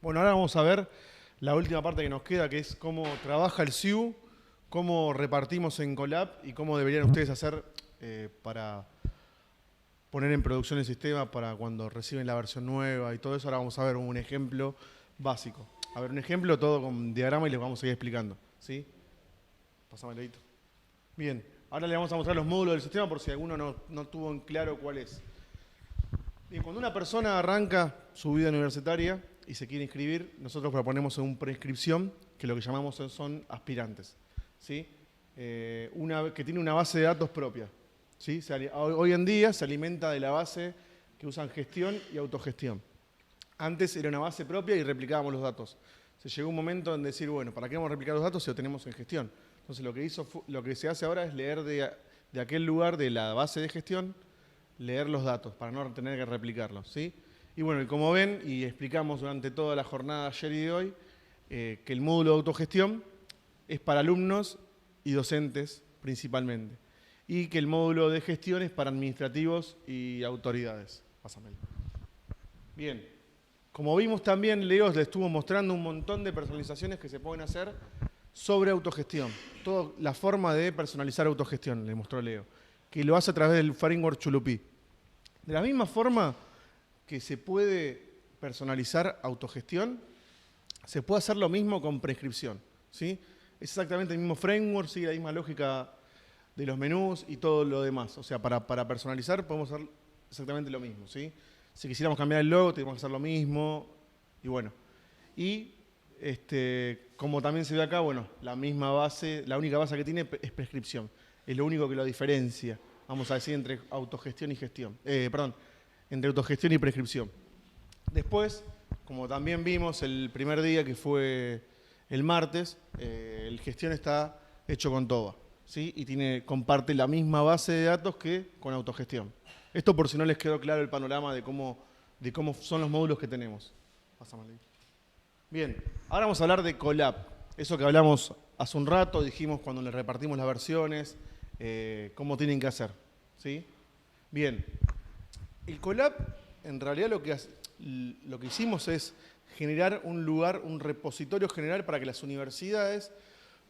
Bueno, ahora vamos a ver la última parte que nos queda, que es cómo trabaja el SIU, cómo repartimos en Colab y cómo deberían ustedes hacer para poner en producción el sistema para cuando reciben la versión nueva y todo eso. Ahora vamos a ver un ejemplo básico. A ver, un ejemplo todo con diagrama y les vamos a ir explicando. ¿Sí? Pásame el dedito. Bien, ahora les vamos a mostrar los módulos del sistema por si alguno no tuvo en claro cuál es. Bien, cuando una persona arranca su vida universitaria y se quiere inscribir, nosotros proponemos una preinscripción, que lo que llamamos son aspirantes, ¿sí? Que tiene una base de datos propia, ¿sí? Hoy en día se alimenta de la base que usan gestión y autogestión. Antes era una base propia y replicábamos los datos. Se llegó un momento en decir, bueno, ¿para qué vamos a replicar los datos si lo tenemos en gestión? Entonces lo que se hace ahora es leer de aquel lugar de la base de gestión, leer los datos para no tener que replicarlos, ¿sí? Y bueno, y como ven, y explicamos durante toda la jornada de ayer y de hoy, que el módulo de autogestión es para alumnos y docentes principalmente, y que el módulo de gestión es para administrativos y autoridades. Pásamelo. Bien, como vimos también, Leo les estuvo mostrando un montón de personalizaciones que se pueden hacer sobre autogestión. Toda la forma de personalizar autogestión, le mostró Leo, que lo hace a través del framework Chulupí. De la misma forma que se puede personalizar autogestión, se puede hacer lo mismo con prescripción, ¿sí? Es exactamente el mismo framework, sigue la misma lógica de los menús y todo lo demás. O sea, para personalizar podemos hacer exactamente lo mismo, ¿sí? Si quisiéramos cambiar el logo, tenemos que hacer lo mismo. Y bueno, y como también se ve acá, bueno, la misma base, la única base que tiene es prescripción. Es lo único que lo diferencia, vamos a decir, entre autogestión y gestión. Entre autogestión y prescripción. Después, como también vimos el primer día, que fue el martes, el gestión está hecho con TOBA, ¿sí? Y comparte la misma base de datos que con autogestión. Esto por si no les quedó claro el panorama de cómo son los módulos que tenemos. Pásamelo ahí. Bien, ahora vamos a hablar de Colab. Eso que hablamos hace un rato, dijimos cuando les repartimos las versiones, cómo tienen que hacer, ¿sí? Bien, el Colab, en realidad lo que hicimos es generar un lugar, un repositorio general para que las universidades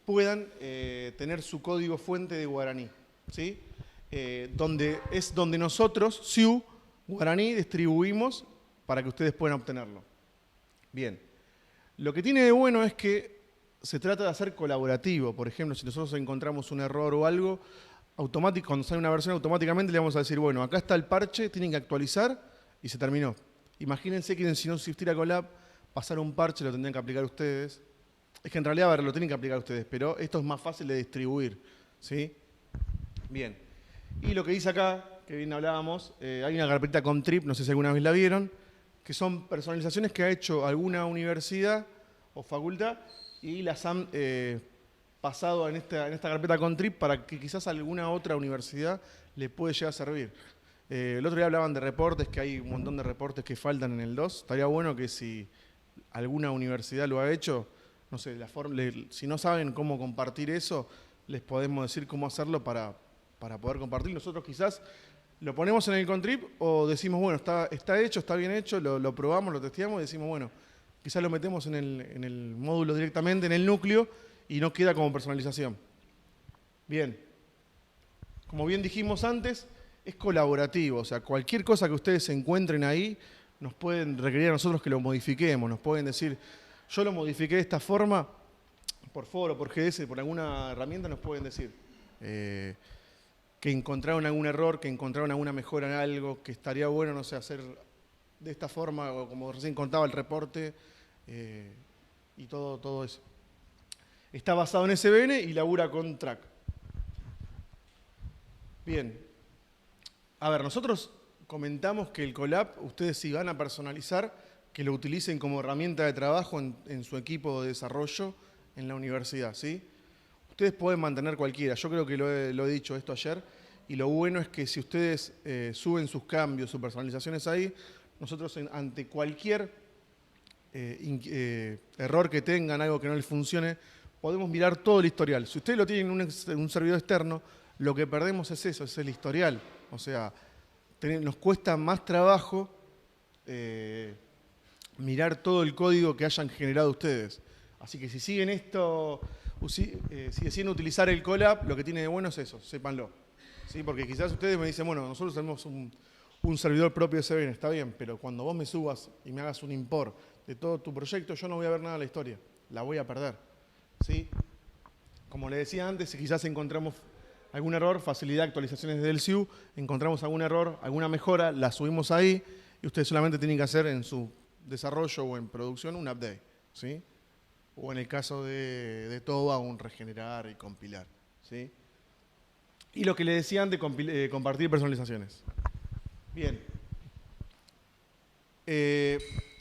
puedan tener su código fuente de guaraní, ¿sí? Donde nosotros, SIU, guaraní, distribuimos para que ustedes puedan obtenerlo. Bien, lo que tiene de bueno es que se trata de hacer colaborativo. Por ejemplo, si nosotros encontramos un error o algo, cuando sale una versión automáticamente le vamos a decir, bueno, acá está el parche, tienen que actualizar y se terminó. Imagínense que si no existiera Colab, pasar un parche lo tendrían que aplicar ustedes. Es que en realidad, a ver, lo tienen que aplicar ustedes, pero esto es más fácil de distribuir, ¿sí? Bien. Y lo que dice acá, que bien hablábamos, hay una carpeta con trip, no sé si alguna vez la vieron, que son personalizaciones que ha hecho alguna universidad o facultad y las han pasado en esta carpeta con trip para que quizás alguna otra universidad le puede llegar a servir. El otro día hablaban de reportes, que hay un montón de reportes que faltan en el 2. Estaría bueno que si alguna universidad lo ha hecho, no sé, si no saben cómo compartir eso, les podemos decir cómo hacerlo para poder compartir. Nosotros quizás lo ponemos en el contrib o decimos, bueno, está hecho, está bien hecho, lo probamos, lo testeamos y decimos, bueno, quizás lo metemos en el módulo directamente, en el núcleo, y no queda como personalización. Bien. Como bien dijimos antes, es colaborativo. O sea, cualquier cosa que ustedes encuentren ahí, nos pueden requerir a nosotros que lo modifiquemos. Nos pueden decir, yo lo modifiqué de esta forma, por foro, por GS, por alguna herramienta, nos pueden decir que encontraron algún error, que encontraron alguna mejora en algo, que estaría bueno, no sé, hacer de esta forma, o como recién contaba el reporte, y todo eso. Está basado en SVN y labura con Track. Bien. A ver, nosotros comentamos que el Colab, ustedes si van a personalizar, que lo utilicen como herramienta de trabajo en su equipo de desarrollo en la universidad, ¿sí? Ustedes pueden mantener cualquiera. Yo creo que lo he dicho esto ayer. Y lo bueno es que si ustedes suben sus cambios, sus personalizaciones ahí, nosotros ante cualquier error que tengan, algo que no les funcione, podemos mirar todo el historial. Si ustedes lo tienen en un servidor externo, lo que perdemos es eso, es el historial. O sea, nos cuesta más trabajo mirar todo el código que hayan generado ustedes. Así que si siguen esto, si deciden utilizar el Colab, lo que tiene de bueno es eso, sépanlo. ¿Sí? Porque quizás ustedes me dicen, bueno, nosotros tenemos un servidor propio de CBN, está bien, pero cuando vos me subas y me hagas un import de todo tu proyecto, yo no voy a ver nada de la historia, la voy a perder. ¿Sí? Como les decía antes, si quizás encontramos algún error, facilidad de actualizaciones del SIU, encontramos algún error, alguna mejora, la subimos ahí y ustedes solamente tienen que hacer en su desarrollo o en producción un update, ¿sí? O en el caso de TOBA, un regenerar y compilar, ¿sí? Y lo que les decía antes, compartir personalizaciones. Bien.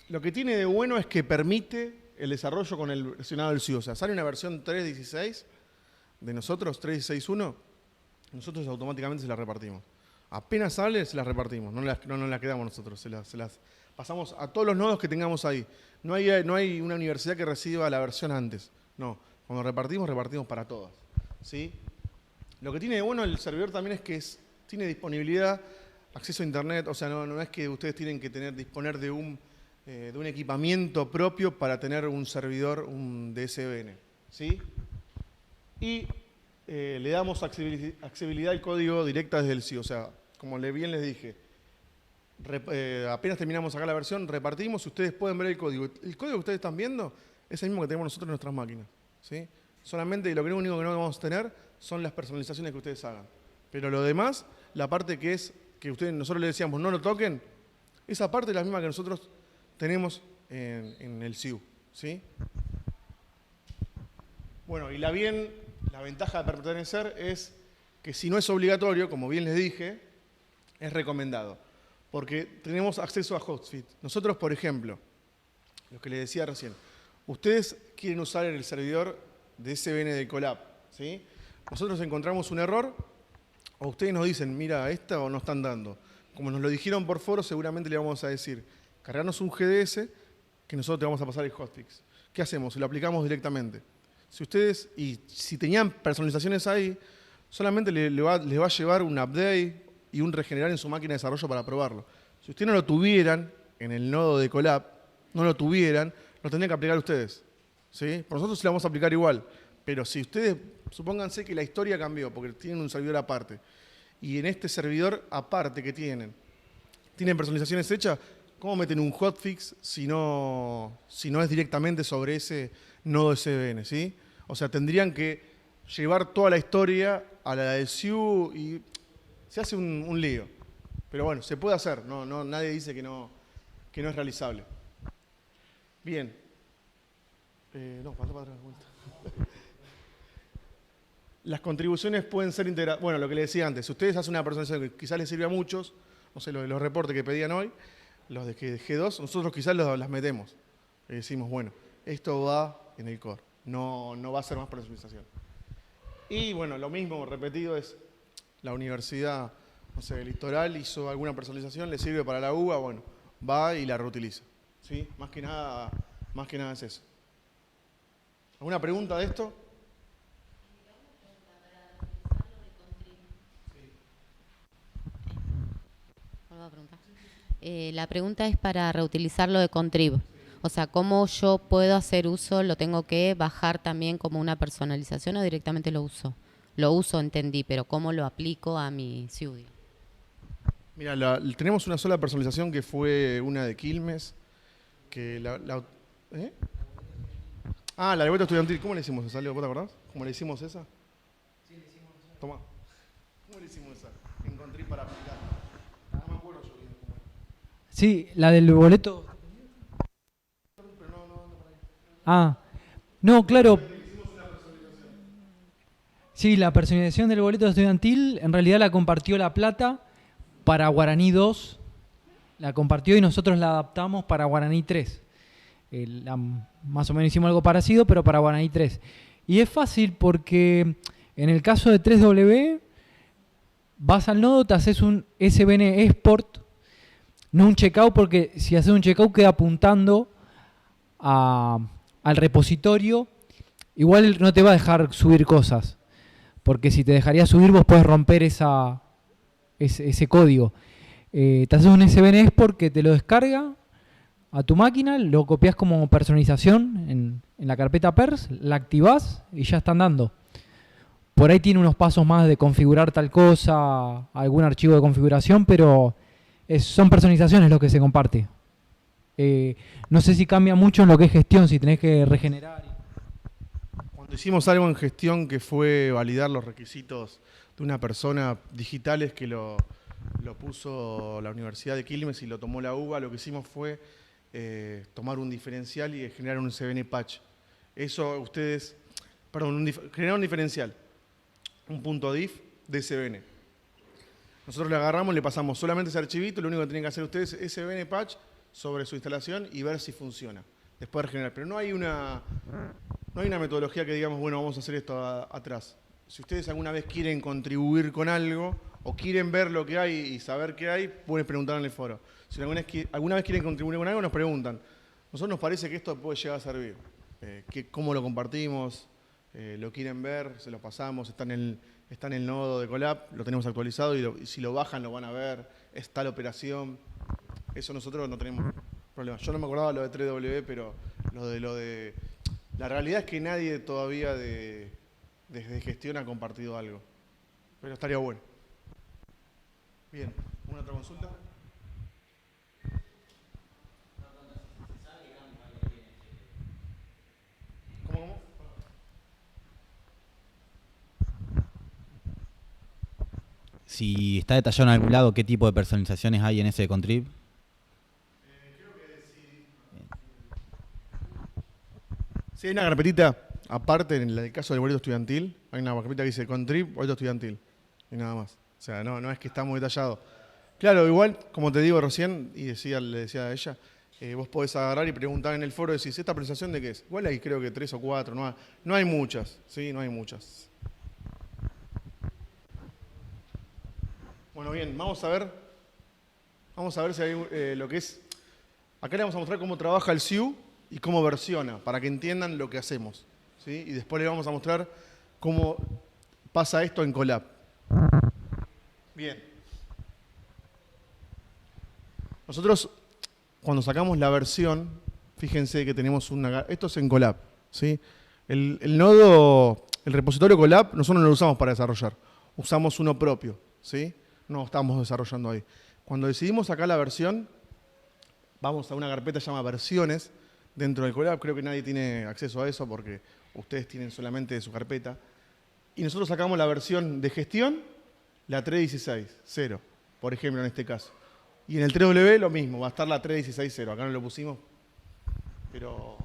Lo que tiene de bueno es que permite el desarrollo con el versionado del SIU. O sea, sale una versión 3.16 de nosotros, 3.16.1, nosotros automáticamente se la repartimos. Apenas sale, se las repartimos, no nos las quedamos nosotros, se las pasamos a todos los nodos que tengamos ahí. No hay una universidad que reciba la versión antes, no. Cuando repartimos para todas, ¿sí? Lo que tiene de bueno el servidor también es que tiene disponibilidad, acceso a internet, o sea, no es que ustedes tienen que disponer de un equipamiento propio para tener un servidor, un DSVN, ¿sí? Y le damos accesibilidad al código directa desde el SIU, o sea, como bien les dije, apenas terminamos acá la versión, repartimos y ustedes pueden ver el código. El código que ustedes están viendo es el mismo que tenemos nosotros en nuestras máquinas, ¿sí? Solamente lo único que no vamos a tener son las personalizaciones que ustedes hagan. Pero lo demás, la parte que nosotros les decíamos no lo toquen, esa parte es la misma que nosotros tenemos en el SIU, ¿sí? Bueno, y la ventaja de pertenecer es que si no es obligatorio, como bien les dije, es recomendado. Porque tenemos acceso a Hotsuite. Nosotros, por ejemplo, lo que les decía recién, ustedes quieren usar el servidor de SVN del Colab, ¿sí? Nosotros encontramos un error, o ustedes nos dicen, mira, esta o no están dando. Como nos lo dijeron por foro, seguramente le vamos a decir, cargarnos un GDS que nosotros te vamos a pasar el hotfix. ¿Qué hacemos? Lo aplicamos directamente. Si tenían personalizaciones ahí, solamente les va a llevar un update y un regenerar en su máquina de desarrollo para probarlo. Si ustedes no lo tuvieran en el nodo de Colab, lo tendrían que aplicar ustedes, ¿sí? Por nosotros sí lo vamos a aplicar igual, pero si ustedes, supónganse que la historia cambió, porque tienen un servidor aparte, y en este servidor aparte que tienen personalizaciones hechas, ¿cómo meten un hotfix si no es directamente sobre ese nodo SVN, ¿sí? O sea, tendrían que llevar toda la historia a la del SIU y se hace un lío. Pero bueno, se puede hacer, nadie dice que no es realizable. Bien. Para atrás. Las contribuciones pueden ser integradas. Bueno, lo que le decía antes, si ustedes hacen una personalización que quizás les sirve a muchos, no sé, los reportes que pedían hoy, los de G2, nosotros quizás las metemos. Y decimos, bueno, esto va en el core, no va a ser más personalización. Y bueno, lo mismo repetido es la universidad, no sé, el Litoral hizo alguna personalización, le sirve para la UBA, bueno, va y la reutiliza. ¿Sí? Más que nada es eso. ¿Alguna pregunta de esto? La pregunta es para reutilizarlo de Contrib. O sea, ¿cómo yo puedo hacer uso? ¿Lo tengo que bajar también como una personalización o directamente lo uso? Lo uso, entendí, pero ¿cómo lo aplico a mi SIU? Mira, tenemos una sola personalización que fue una de Quilmes. ¿Eh? La de vuelta estudiantil. ¿Cómo le hicimos esa? ¿Vos te acordás? ¿Cómo le hicimos esa? Sí, le hicimos esa. Tomá. ¿Cómo le hicimos esa? Encontré para aplicar. No me acuerdo yo bien cómo era. Sí, la del boleto. No, claro. Sí, la personalización del boleto estudiantil en realidad la compartió La Plata para Guaraní 2. La compartió y nosotros la adaptamos para Guaraní 3. Más o menos hicimos algo parecido, pero para Guaraní 3. Y es fácil porque en el caso de 3W, vas al nodo, te haces un SVN export, no un checkout, porque si haces un checkout queda apuntando al repositorio. Igual no te va a dejar subir cosas, porque si te dejaría subir vos podés romper ese código. Te haces un SVN export que te lo descarga a tu máquina, lo copias como personalización en la carpeta pers, la activás y ya está andando. Por ahí tiene unos pasos más de configurar tal cosa, algún archivo de configuración, pero son personalizaciones lo que se comparte. No sé si cambia mucho en lo que es gestión, si tenés que regenerar. Cuando hicimos algo en gestión que fue validar los requisitos de una persona digitales que lo puso la Universidad de Quilmes y lo tomó la UBA, lo que hicimos fue tomar un diferencial y generar un CBN patch. Eso ustedes, perdón, generar un diferencial, un punto diff de CBN. Nosotros le agarramos, le pasamos solamente ese archivito, lo único que tienen que hacer ustedes es CBN patch sobre su instalación y ver si funciona. Después regenerar. Pero no hay una metodología que digamos, bueno, vamos a hacer esto atrás. Si ustedes alguna vez quieren contribuir con algo o quieren ver lo que hay y saber qué hay, pueden preguntar en el foro. Si alguna vez quieren contribuir con algo, nos preguntan. Nosotros nos parece que esto puede llegar a servir. ¿Cómo lo compartimos? ¿Lo quieren ver? Se lo pasamos. Está en el nodo de Colab, lo tenemos actualizado y si lo bajan lo van a ver. Está la operación. Eso nosotros no tenemos problema. Yo no me acordaba lo de 3W, pero lo de... La realidad es que nadie todavía desde gestión ha compartido algo. Pero estaría bueno. Bien, ¿una otra consulta? ¿Cómo? Si está detallado en algún lado qué tipo de personalizaciones hay en ese contrib. Creo que sí. Sí, hay una carpetita aparte en el caso del boleto estudiantil. Hay una carpetita que dice contrib, boleto estudiantil. Y nada más. O sea, no es que está muy detallado. Claro, igual, como te digo recién, y le decía a ella, vos podés agarrar y preguntar en el foro y decís, ¿esta presentación de qué es? Igual hay creo que 3 o 4, no hay muchas, ¿sí? No hay muchas. Bueno, bien, vamos a ver si hay lo que es... Acá le vamos a mostrar cómo trabaja el SIU y cómo versiona, para que entiendan lo que hacemos, ¿sí? Y después le vamos a mostrar cómo pasa esto en Colab. Bien. Nosotros, cuando sacamos la versión, fíjense que tenemos esto es en Colab, ¿sí? El nodo, el repositorio Colab, nosotros no lo usamos para desarrollar. Usamos uno propio, ¿sí? No estamos desarrollando ahí. Cuando decidimos sacar la versión, vamos a una carpeta que se llama versiones dentro del Colab. Creo que nadie tiene acceso a eso porque ustedes tienen solamente su carpeta. Y nosotros sacamos la versión de gestión, la 3.16.0, por ejemplo, en este caso. Y en el 3W lo mismo, va a estar la 3.16.0. Acá no lo pusimos, pero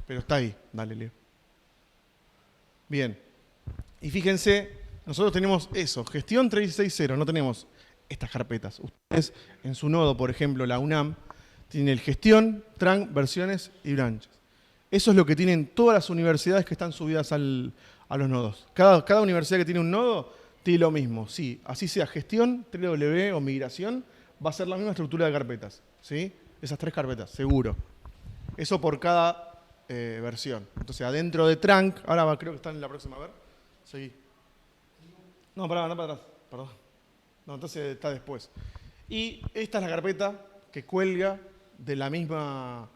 está ahí. Dale, Leo. Bien. Y fíjense, nosotros tenemos eso, gestión 3.16.0, no tenemos estas carpetas. Ustedes en su nodo, por ejemplo, la UNAM, tienen el gestión, trunk, versiones y branches. Eso es lo que tienen todas las universidades que están subidas a los nodos. Cada universidad que tiene un nodo tiene lo mismo. Sí, así sea gestión, 3W o migración, va a ser la misma estructura de carpetas, ¿sí? Esas 3 carpetas, seguro. Eso por cada versión. Entonces, adentro de trunk, ahora creo que están en la próxima, a ver. Seguí. No, pará, anda para atrás, perdón. No, entonces está después. Y esta es la carpeta que cuelga de la misma,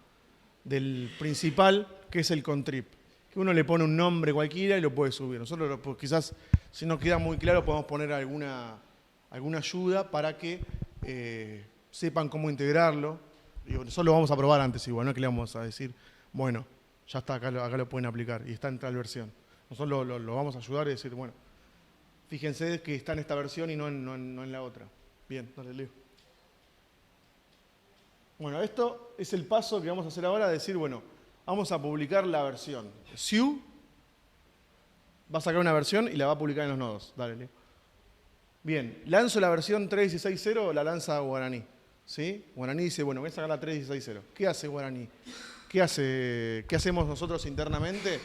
del principal, que es el contrib. Que uno le pone un nombre cualquiera y lo puede subir. Nosotros quizás, si no queda muy claro, podemos poner alguna ayuda para que sepan cómo integrarlo. Digo, eso lo vamos a probar antes igual, no es que le vamos a decir, bueno, ya está, acá lo pueden aplicar y está en tal versión. Nosotros lo vamos a ayudar y decir, bueno, fíjense que está en esta versión y no en la otra. Bien, dale, Leo. Bueno, esto es el paso que vamos a hacer ahora, decir, bueno, vamos a publicar la versión. SIU va a sacar una versión y la va a publicar en los nodos. Dale, Leo. Bien, lanzo la versión 3.16.0, la lanza Guaraní. ¿Sí? Guaraní dice, bueno, voy a sacar la 3.16.0. ¿Qué hace Guaraní? ¿Qué hacemos nosotros internamente?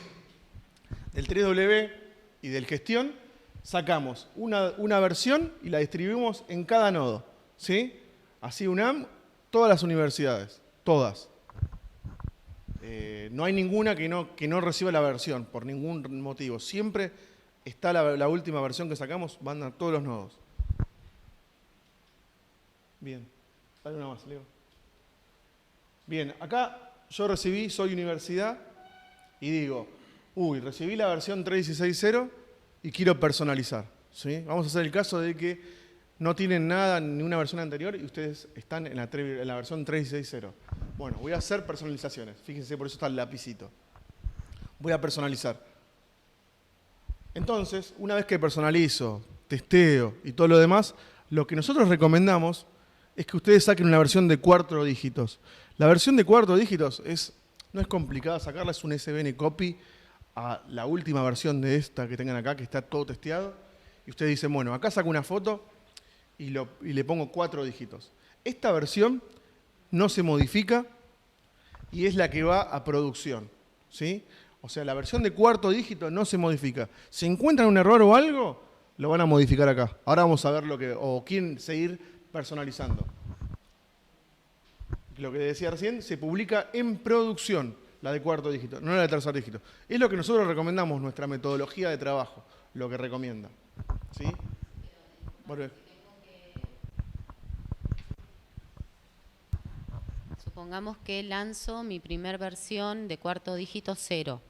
Del 3W y del gestión, sacamos una versión y la distribuimos en cada nodo. ¿Sí? Así UNAM, todas las universidades, todas. No hay ninguna que no reciba la versión, por ningún motivo. Siempre está la última versión que sacamos, van a todos los nodos. Bien. Dale una más, Leo. Bien, acá yo recibí, soy universidad, y digo, uy, recibí la versión 3.16.0 y quiero personalizar. ¿Sí? Vamos a hacer el caso de que no tienen nada, ni una versión anterior, y ustedes están en la versión 3.16.0. Bueno, voy a hacer personalizaciones. Fíjense, por eso está el lapicito. Voy a personalizar. Entonces, una vez que personalizo, testeo y todo lo demás, lo que nosotros recomendamos es que ustedes saquen una versión de 4 dígitos. La versión de 4 dígitos no es complicada sacarla, es un SVN copy a la última versión de esta que tengan acá, que está todo testeado. Y ustedes dicen, bueno, acá saco una foto y le pongo 4 dígitos. Esta versión no se modifica y es la que va a producción, ¿sí? O sea, la versión de 4 dígito no se modifica. Si encuentran un error o algo, lo van a modificar acá. Ahora vamos a ver o quieren seguir personalizando. Lo que decía recién, se publica en producción, la de 4 dígito, no la de 3er dígito. Es lo que nosotros recomendamos, nuestra metodología de trabajo, lo que recomienda. ¿Sí? Bueno. Supongamos que lanzo mi primer versión de 4 dígito 0,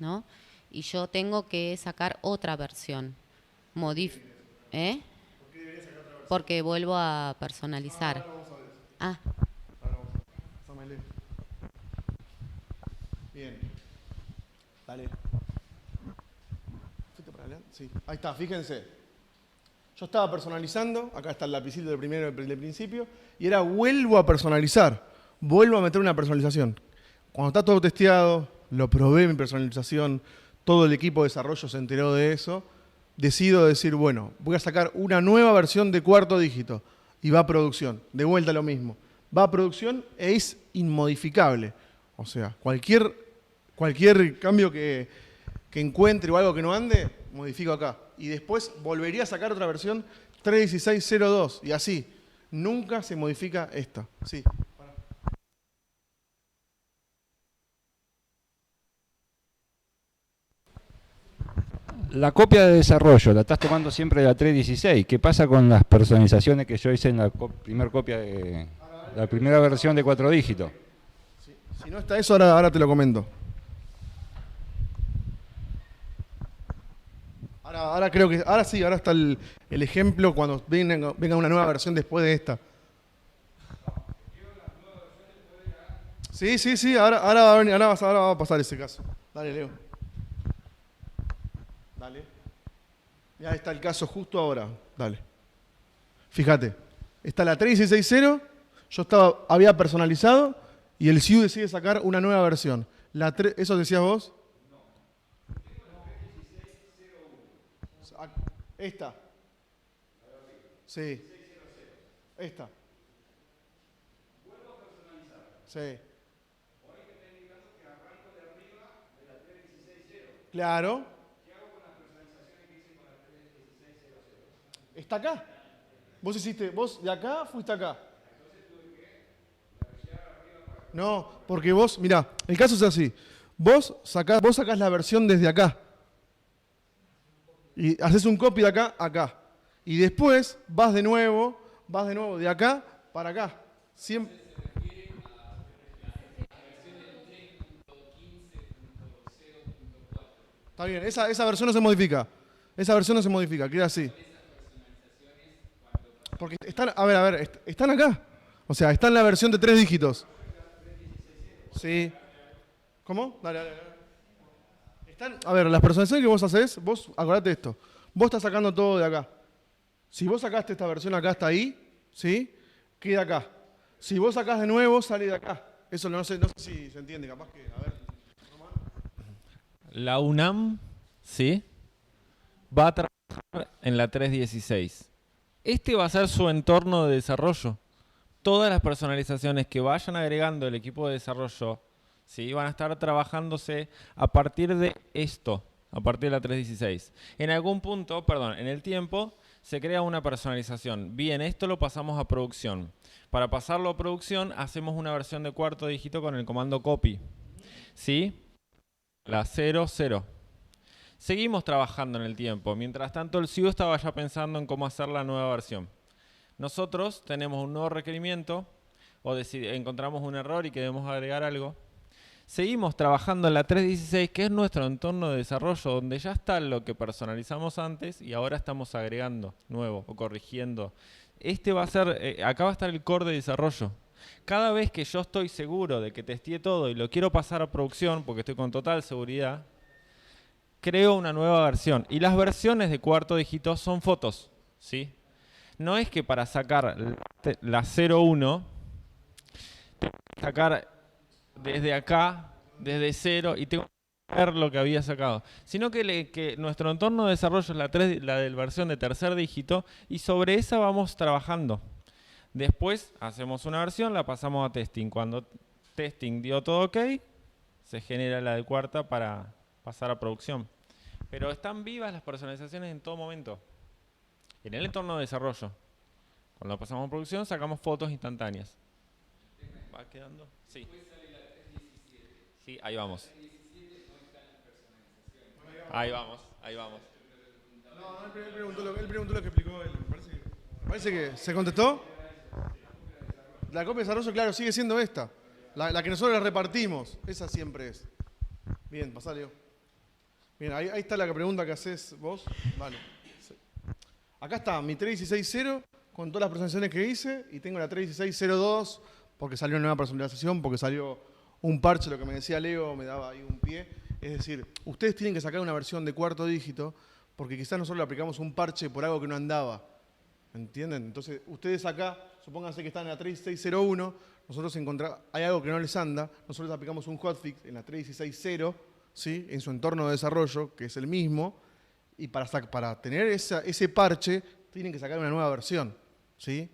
¿no? Y yo tengo que sacar otra versión. ¿Por qué debería sacar otra versión? Porque vuelvo a personalizar. Ahora vamos a ver eso. Ah. Ahora vamos a ver. Bien. Dale. ¿Fuiste para adelante? Sí. Ahí está, fíjense. Yo estaba personalizando, acá está el lapicito del principio, y era vuelvo a personalizar, vuelvo a meter una personalización. Cuando está todo testeado, lo probé mi personalización, todo el equipo de desarrollo se enteró de eso, decido decir, bueno, voy a sacar una nueva versión de 4 dígito y va a producción, de vuelta lo mismo. Va a producción e es inmodificable. O sea, cualquier cambio que encuentre o algo que no ande, modifico acá. Y después volvería a sacar otra versión 3.16.02 y así. Nunca se modifica esta. Sí. La copia de desarrollo, la estás tomando siempre de la 3.16. ¿Qué pasa con las personalizaciones que yo hice en la primera copia de la primera versión de 4 dígitos? Si no está eso, ahora te lo comento. Ahora creo que, ahora sí, ahora está el ejemplo cuando venga una nueva versión después de esta. Sí, ahora va a pasar ese caso. Dale, Leo. Dale. Ya está el caso justo ahora. Dale. Fíjate. Está la 3.16.0, había personalizado y el CIU decide sacar una nueva versión. ¿Eso decías vos? Esta. Sí. Esta. Sí. Claro. Está acá. Vos de acá fuiste acá. No, porque vos, mirá, el caso es así. Vos sacás la versión desde acá. Y haces un copy de acá a acá. Y después vas de nuevo de acá para acá. Siempre. Está bien, esa versión no se modifica. Esa versión no se modifica, queda así. Porque están, a ver, están acá. O sea, está en la versión de 3 dígitos. Sí. ¿Cómo? Dale. A ver, las personalizaciones que vos haces, vos acordate esto. Vos estás sacando todo de acá. Si vos sacaste esta versión acá hasta ahí, ¿sí? Queda acá. Si vos sacás de nuevo, sale de acá. Eso no sé si se entiende, capaz que, a ver. La UNAM, ¿sí? Va a trabajar en la 3.16. Este va a ser su entorno de desarrollo. Todas las personalizaciones que vayan agregando el equipo de desarrollo, ¿sí? Van a estar trabajándose a partir de esto, a partir de la 3.16. En algún punto, en el tiempo, se crea una personalización. Bien, esto lo pasamos a producción. Para pasarlo a producción, hacemos una versión de 4 dígito con el comando copy, ¿sí? La 00. Seguimos trabajando en el tiempo. Mientras tanto, el CIO estaba ya pensando en cómo hacer la nueva versión. Nosotros tenemos un nuevo requerimiento o encontramos un error y queremos agregar algo, seguimos trabajando en la 3.16, que es nuestro entorno de desarrollo, donde ya está lo que personalizamos antes y ahora estamos agregando nuevo o corrigiendo. Este va a ser, acá va a estar el core de desarrollo. Cada vez que yo estoy seguro de que testé todo y lo quiero pasar a producción, porque estoy con total seguridad, creo una nueva versión. Y las versiones de cuarto dígito son fotos, ¿sí? No es que para sacar la 01, tengo que sacar desde acá, desde 0, y tengo que ver lo que había sacado. Sino que nuestro entorno de desarrollo es la de versión de tercer dígito, y sobre esa vamos trabajando. Después hacemos una versión, la pasamos a testing. Cuando testing dio todo ok, se genera la de cuarta para pasar a producción. Pero están vivas las personalizaciones en todo momento. En el entorno de desarrollo. Cuando pasamos a producción, sacamos fotos instantáneas. ¿Va quedando? Sí. Sí, ahí vamos. Ahí vamos, ahí vamos. No, él preguntó lo que explicó él. Parece que se contestó. La copia de desarrollo, claro, sigue siendo esta. La que nosotros la repartimos. Esa siempre es. Bien, pasá, Leo. Bien, ahí está la pregunta que haces vos. Vale. Sí. Acá está mi 3.16.0 con todas las presentaciones que hice y tengo la 3.16.02 porque salió una nueva personalización, porque salió un parche, lo que me decía Leo me daba ahí un pie. Es decir, ustedes tienen que sacar una versión de cuarto dígito porque quizás nosotros le aplicamos un parche por algo que no andaba. ¿Entienden? Entonces, ustedes acá, supónganse que están en la 3.16.01, nosotros hay algo que no les anda, nosotros aplicamos un hotfix en la 3.16.0, ¿sí? En su entorno de desarrollo, que es el mismo, y para tener ese parche, tienen que sacar una nueva versión, ¿sí?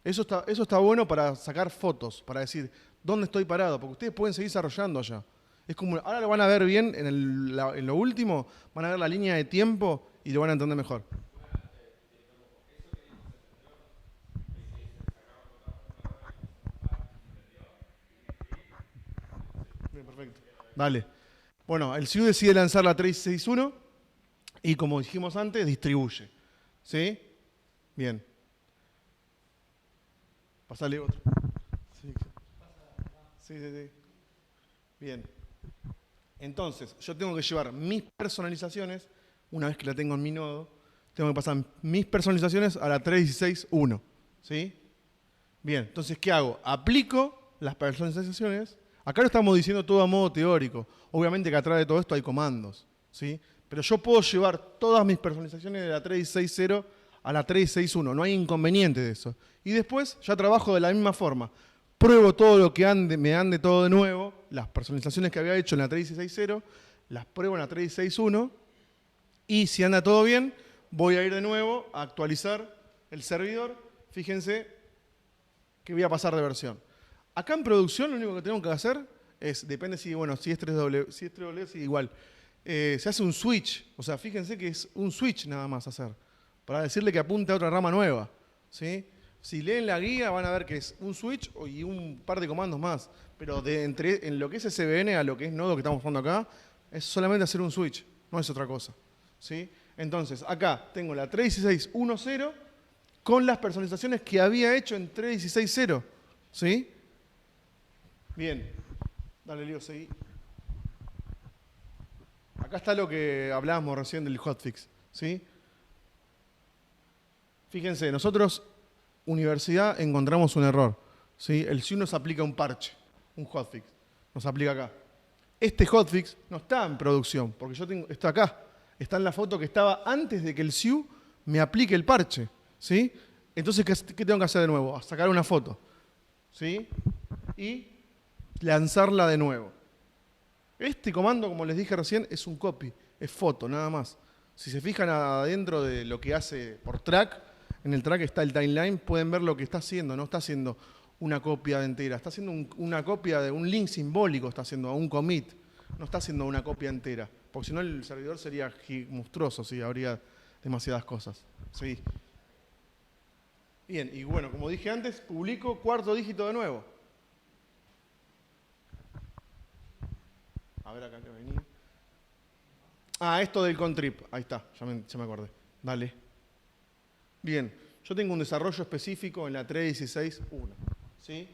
Eso está bueno para sacar fotos, para decir, ¿dónde estoy parado? Porque ustedes pueden seguir desarrollando allá. Es como, ahora lo van a ver bien en lo último, van a ver la línea de tiempo y lo van a entender mejor. Bien, perfecto. Dale. Bueno, el CIU decide lanzar la 3.6.1 y como dijimos antes, distribuye. ¿Sí? Bien. Pasale otro. Sí. Sí. Bien. Entonces, yo tengo que llevar mis personalizaciones, una vez que la tengo en mi nodo, tengo que pasar mis personalizaciones a la 3.16.1. ¿Sí? Bien, entonces, ¿qué hago? Aplico las personalizaciones. Acá lo estamos diciendo todo a modo teórico. Obviamente que atrás de todo esto hay comandos, ¿sí? Pero yo puedo llevar todas mis personalizaciones de la 3.16.0 a la 3.16.1. No hay inconveniente de eso. Y después ya trabajo de la misma forma. Pruebo todo lo que me ande todo de nuevo. Las personalizaciones que había hecho en la 3.16.0, las pruebo en la 3.16.1. Y si anda todo bien, voy a ir de nuevo a actualizar el servidor. Fíjense que voy a pasar de versión. Acá en producción lo único que tengo que hacer es, depende si es 3W, si es 3W, sí, igual. Se hace un switch, o sea, fíjense que es un switch nada más hacer, para decirle que apunte a otra rama nueva, ¿sí? Si leen la guía van a ver que es un switch y un par de comandos más, pero en lo que es SVN a lo que es nodo que estamos usando acá, es solamente hacer un switch, no es otra cosa, ¿sí? Entonces, acá tengo la 3.16.1.0 con las personalizaciones que había hecho en 3.16.0, ¿sí? Bien. Dale, Leo, seguí. Acá está lo que hablábamos recién del hotfix, ¿sí? Fíjense, nosotros, universidad, encontramos un error, ¿sí? El CIU nos aplica un parche, un hotfix, nos aplica acá. Este hotfix no está en producción, porque está acá. Está en la foto que estaba antes de que el CIU me aplique el parche, ¿sí? Entonces, ¿qué tengo que hacer de nuevo? Sacar una foto, ¿sí? Y lanzarla de nuevo. Este comando, como les dije recién, es un copy, es foto, nada más. Si se fijan adentro de lo que hace por track, en el track está el timeline, pueden ver lo que está haciendo. No está haciendo una copia entera, está haciendo una copia de un link simbólico, está haciendo un commit, no está haciendo una copia entera, porque si no el servidor sería monstruoso, ¿sí? Habría demasiadas cosas. ¿Sí? Bien, y bueno, como dije antes, publico cuarto dígito de nuevo. A ver acá que venía. Esto del contrib. Ahí está, ya me acordé. Dale. Bien, yo tengo un desarrollo específico en la 3.16.1. ¿sí?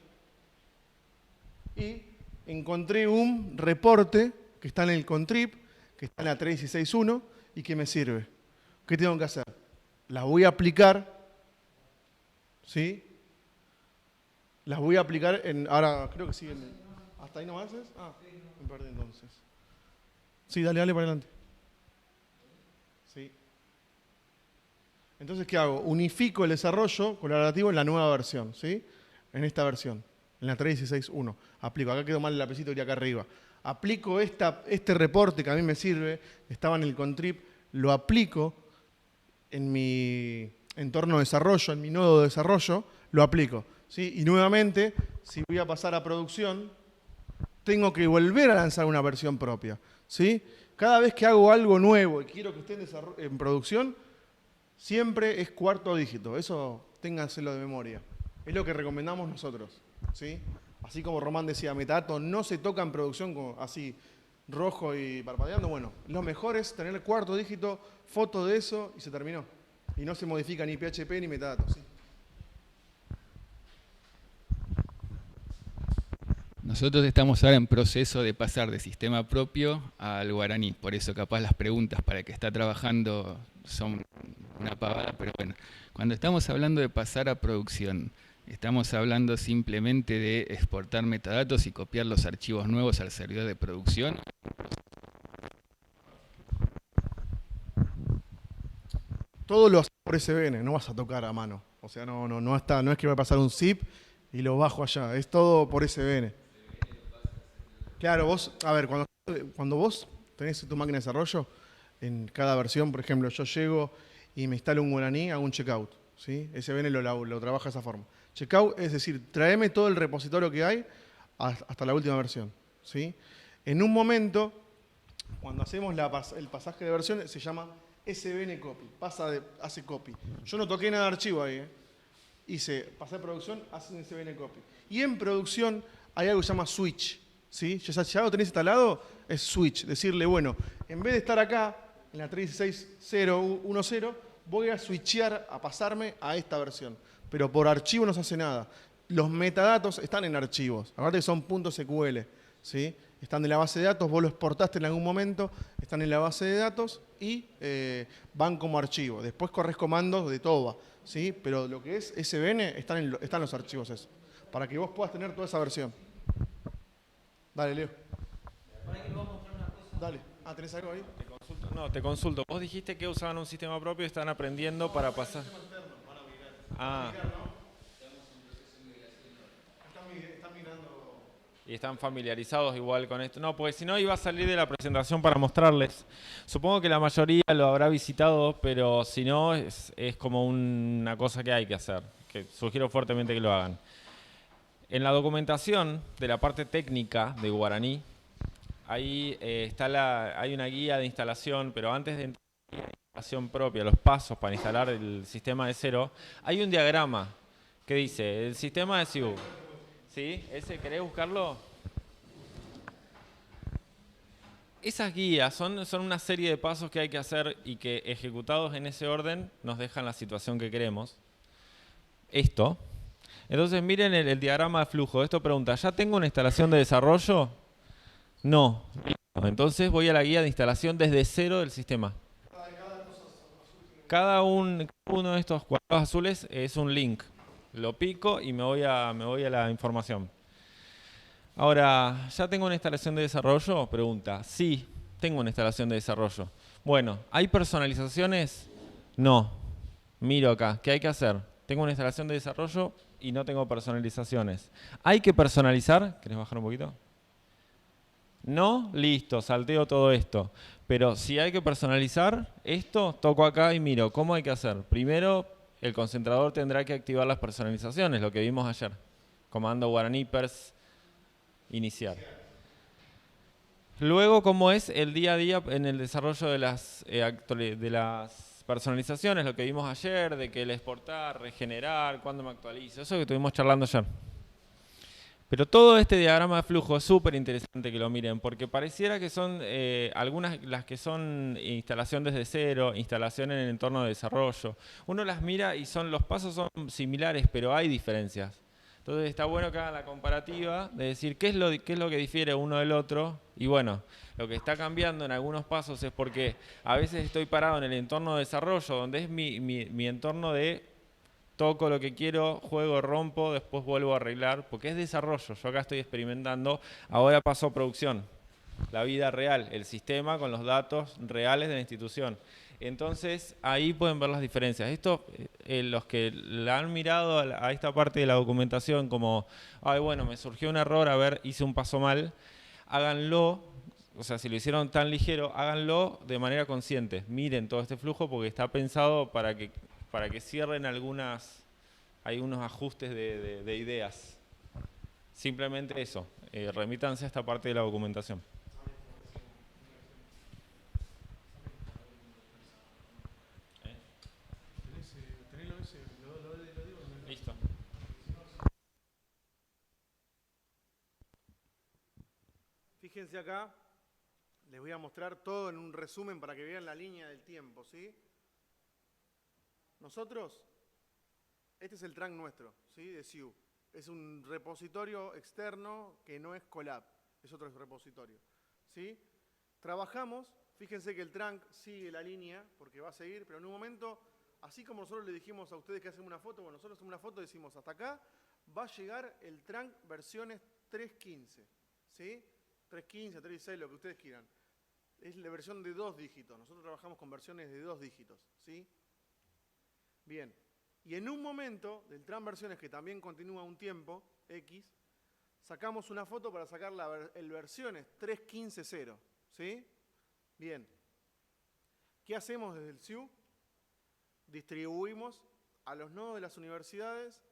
Y encontré un reporte que está en el contrib, que está en la 3.16.1 y que me sirve. ¿Qué tengo que hacer? Las voy a aplicar, ¿sí? Las voy a aplicar en... Ahora, creo que siguen... ¿Hasta ahí nomás es? Ah, me perdí entonces. Sí, dale para adelante. Sí. Entonces, ¿qué hago? Unifico el desarrollo colaborativo en la nueva versión, ¿sí? En esta versión, en la 3.16.1. Aplico, acá quedó mal el lapicito y acá arriba. Aplico este reporte que a mí me sirve, estaba en el contrib, lo aplico en mi entorno de desarrollo, en mi nodo de desarrollo, lo aplico, ¿sí? Y nuevamente, si voy a pasar a producción, tengo que volver a lanzar una versión propia, ¿sí? Cada vez que hago algo nuevo y quiero que esté en producción, siempre es cuarto dígito. Eso ténganselo de memoria. Es lo que recomendamos nosotros, ¿sí? Así como Román decía, metadatos no se toca en producción así rojo y parpadeando. Bueno, lo mejor es tener el cuarto dígito, foto de eso y se terminó. Y no se modifica ni PHP ni metadatos, ¿sí? Nosotros estamos ahora en proceso de pasar de sistema propio al guaraní, por eso capaz las preguntas para el que está trabajando son una pavada, pero bueno, cuando estamos hablando de pasar a producción, estamos hablando simplemente de exportar metadatos y copiar los archivos nuevos al servidor de producción. Todo lo haces por SVN, no vas a tocar a mano. O sea, no es que va a pasar un zip y lo bajo allá, es todo por SVN. Claro, vos, a ver, cuando vos tenés tu máquina de desarrollo, en cada versión, por ejemplo, yo llego y me instalo un guaraní, hago un checkout, ¿sí? SVN lo trabaja de esa forma. Checkout es decir, tráeme todo el repositorio que hay hasta la última versión, ¿sí? En un momento, cuando hacemos el pasaje de versiones, se llama SVN copy, hace copy. Yo no toqué nada de archivo ahí, pasé a producción, hace un SVN copy. Y en producción hay algo que se llama switch, ¿sí? Ya lo tenés instalado, es switch. Decirle, bueno, en vez de estar acá, en la 3.16.0.1.0, voy a switchear, a pasarme a esta versión. Pero por archivo no se hace nada. Los metadatos están en archivos. Aparte que son .sql, ¿sí? Están en la base de datos, vos lo exportaste en algún momento, están en la base de datos y van como archivo. Después corres comandos de TOBA, ¿sí? Pero lo que es SVN están los archivos eso, para que vos puedas tener toda esa versión. Dale, Leo. Dale. Ah, ¿tenés algo ahí? Te consulto. Vos dijiste que usaban un sistema propio y están aprendiendo para pasar. Ah. Y están familiarizados igual con esto. No, porque si no iba a salir de la presentación para mostrarles. Supongo que la mayoría lo habrá visitado, pero si no, es como una cosa que hay que hacer. Que sugiero fuertemente que lo hagan. En la documentación de la parte técnica de Guaraní, ahí hay una guía de instalación, pero antes de entrar en la instalación propia, los pasos para instalar el sistema de cero, hay un diagrama que dice, el sistema de CIU. ¿Sí? ¿Querés buscarlo? Esas guías son una serie de pasos que hay que hacer y que ejecutados en ese orden nos dejan la situación que queremos. Esto. Entonces miren el diagrama de flujo. Esto pregunta, ¿ya tengo una instalación de desarrollo? No. Entonces voy a la guía de instalación desde cero del sistema. Cada uno de estos cuadrados azules es un link. Lo pico y me voy a la información. Ahora, ¿ya tengo una instalación de desarrollo? Pregunta. Sí, tengo una instalación de desarrollo. Bueno, ¿hay personalizaciones? No. Miro acá. ¿Qué hay que hacer? Tengo una instalación de desarrollo y no tengo personalizaciones. ¿Hay que personalizar? ¿Querés bajar un poquito? No, listo, salteo todo esto. Pero si hay que personalizar esto, toco acá y miro. ¿Cómo hay que hacer? Primero, el concentrador tendrá que activar las personalizaciones, lo que vimos ayer. Comando guaraní pers iniciar. Luego, ¿cómo es el día a día en el desarrollo de las personalizaciones? Lo que vimos ayer, de que el exportar, regenerar, cuándo me actualizo. Eso que estuvimos charlando ayer. Pero todo este diagrama de flujo es súper interesante que lo miren, porque pareciera que son algunas las que son instalación desde cero, instalación en el entorno de desarrollo. Uno las mira y los pasos son similares, pero hay diferencias. Entonces está bueno que hagan la comparativa de decir qué es lo que difiere uno del otro. Y bueno, lo que está cambiando en algunos pasos es porque a veces estoy parado en el entorno de desarrollo, donde es mi entorno de toco lo que quiero, juego, rompo, después vuelvo a arreglar, porque es desarrollo. Yo acá estoy experimentando, ahora paso a producción. La vida real, el sistema con los datos reales de la institución. Entonces, ahí pueden ver las diferencias. Esto, los que la han mirado a esta parte de la documentación como, ay, bueno, me surgió un error, a ver, hice un paso mal, háganlo, o sea, si lo hicieron tan ligero, háganlo de manera consciente. Miren todo este flujo porque está pensado para que cierren hay unos ajustes de ideas. Simplemente eso, remítanse a esta parte de la documentación. Listo. Fíjense acá, les voy a mostrar todo en un resumen para que vean la línea del tiempo, ¿sí? Nosotros, este es el trunk nuestro, ¿sí? De SIU. Es un repositorio externo que no es Colab, es otro repositorio, ¿sí? Trabajamos, fíjense que el trunk sigue la línea, porque va a seguir, pero en un momento, así como nosotros le dijimos a ustedes que hacemos una foto, bueno, nosotros hacemos una foto y decimos, hasta acá va a llegar el trunk versiones 3.15, ¿sí? 3.15, 3.16, lo que ustedes quieran. Es la versión de 2 dígitos, nosotros trabajamos con versiones de 2 dígitos, ¿sí? Bien, y en un momento del trunk versiones, que también continúa un tiempo, X, sacamos una foto para sacar el versiones 3.15.0, ¿sí? Bien. ¿Qué hacemos desde el SIU? Distribuimos a los nodos de las universidades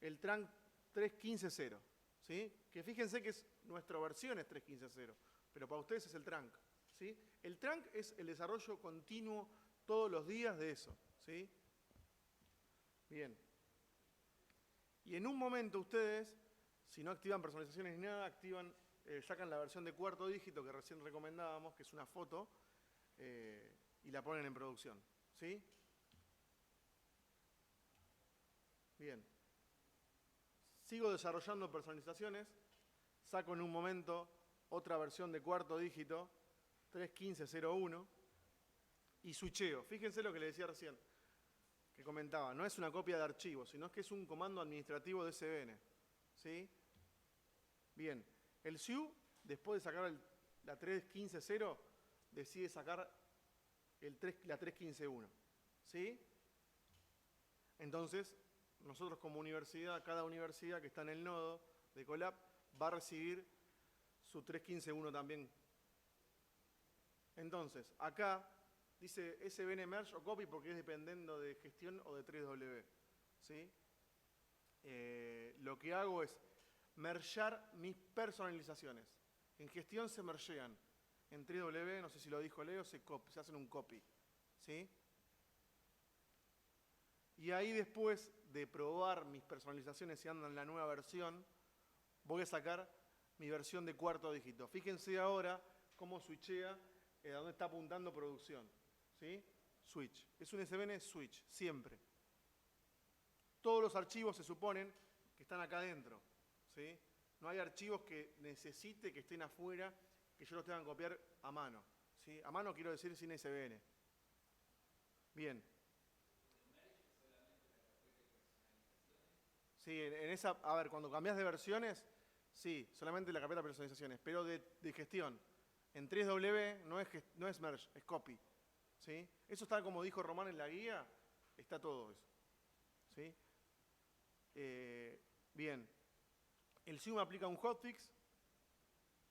el trunk 3.15.0, ¿sí? Que fíjense que es nuestra versión es 3.15.0, pero para ustedes es el trunk, ¿sí? El trunk es el desarrollo continuo todos los días de eso, ¿sí? Bien. Y en un momento ustedes, si no activan personalizaciones ni nada, sacan la versión de 4º dígito que recién recomendábamos, que es una foto, y la ponen en producción, ¿sí? Bien. Sigo desarrollando personalizaciones, saco en un momento otra versión de 4º dígito, 3.15.01, y switcheo. Fíjense lo que les decía recién, que comentaba, no es una copia de archivo, sino es que es un comando administrativo de SVN, ¿sí? Bien, el SIU, después de sacar la 3.15.0, decide sacar la 3.15.1, ¿sí? Entonces, nosotros como universidad, cada universidad que está en el nodo de Colab va a recibir su 3.15.1 también. Entonces, acá dice SVN merge o copy porque es dependiendo de gestión o de 3W, ¿sí? Lo que hago es mergear mis personalizaciones. En gestión se mergean. En 3W, no sé si lo dijo Leo, se hacen un copy, ¿sí? Y ahí después de probar mis personalizaciones si andan en la nueva versión, voy a sacar mi versión de 4º dígito. Fíjense ahora cómo switchea, a dónde está apuntando producción, ¿sí? Switch. Es un SVN switch, siempre. Todos los archivos se suponen que están acá adentro, ¿sí? No hay archivos que necesite que estén afuera, que yo los tenga que copiar a mano, ¿sí? A mano quiero decir sin SVN. Bien. Sí, a ver, cuando cambias de versiones, sí, solamente la carpeta de personalizaciones, pero de gestión. En 3W no es merge, es copy, ¿sí? Eso está, como dijo Román en la guía, está todo eso, ¿sí? Bien, el SIU me aplica un hotfix,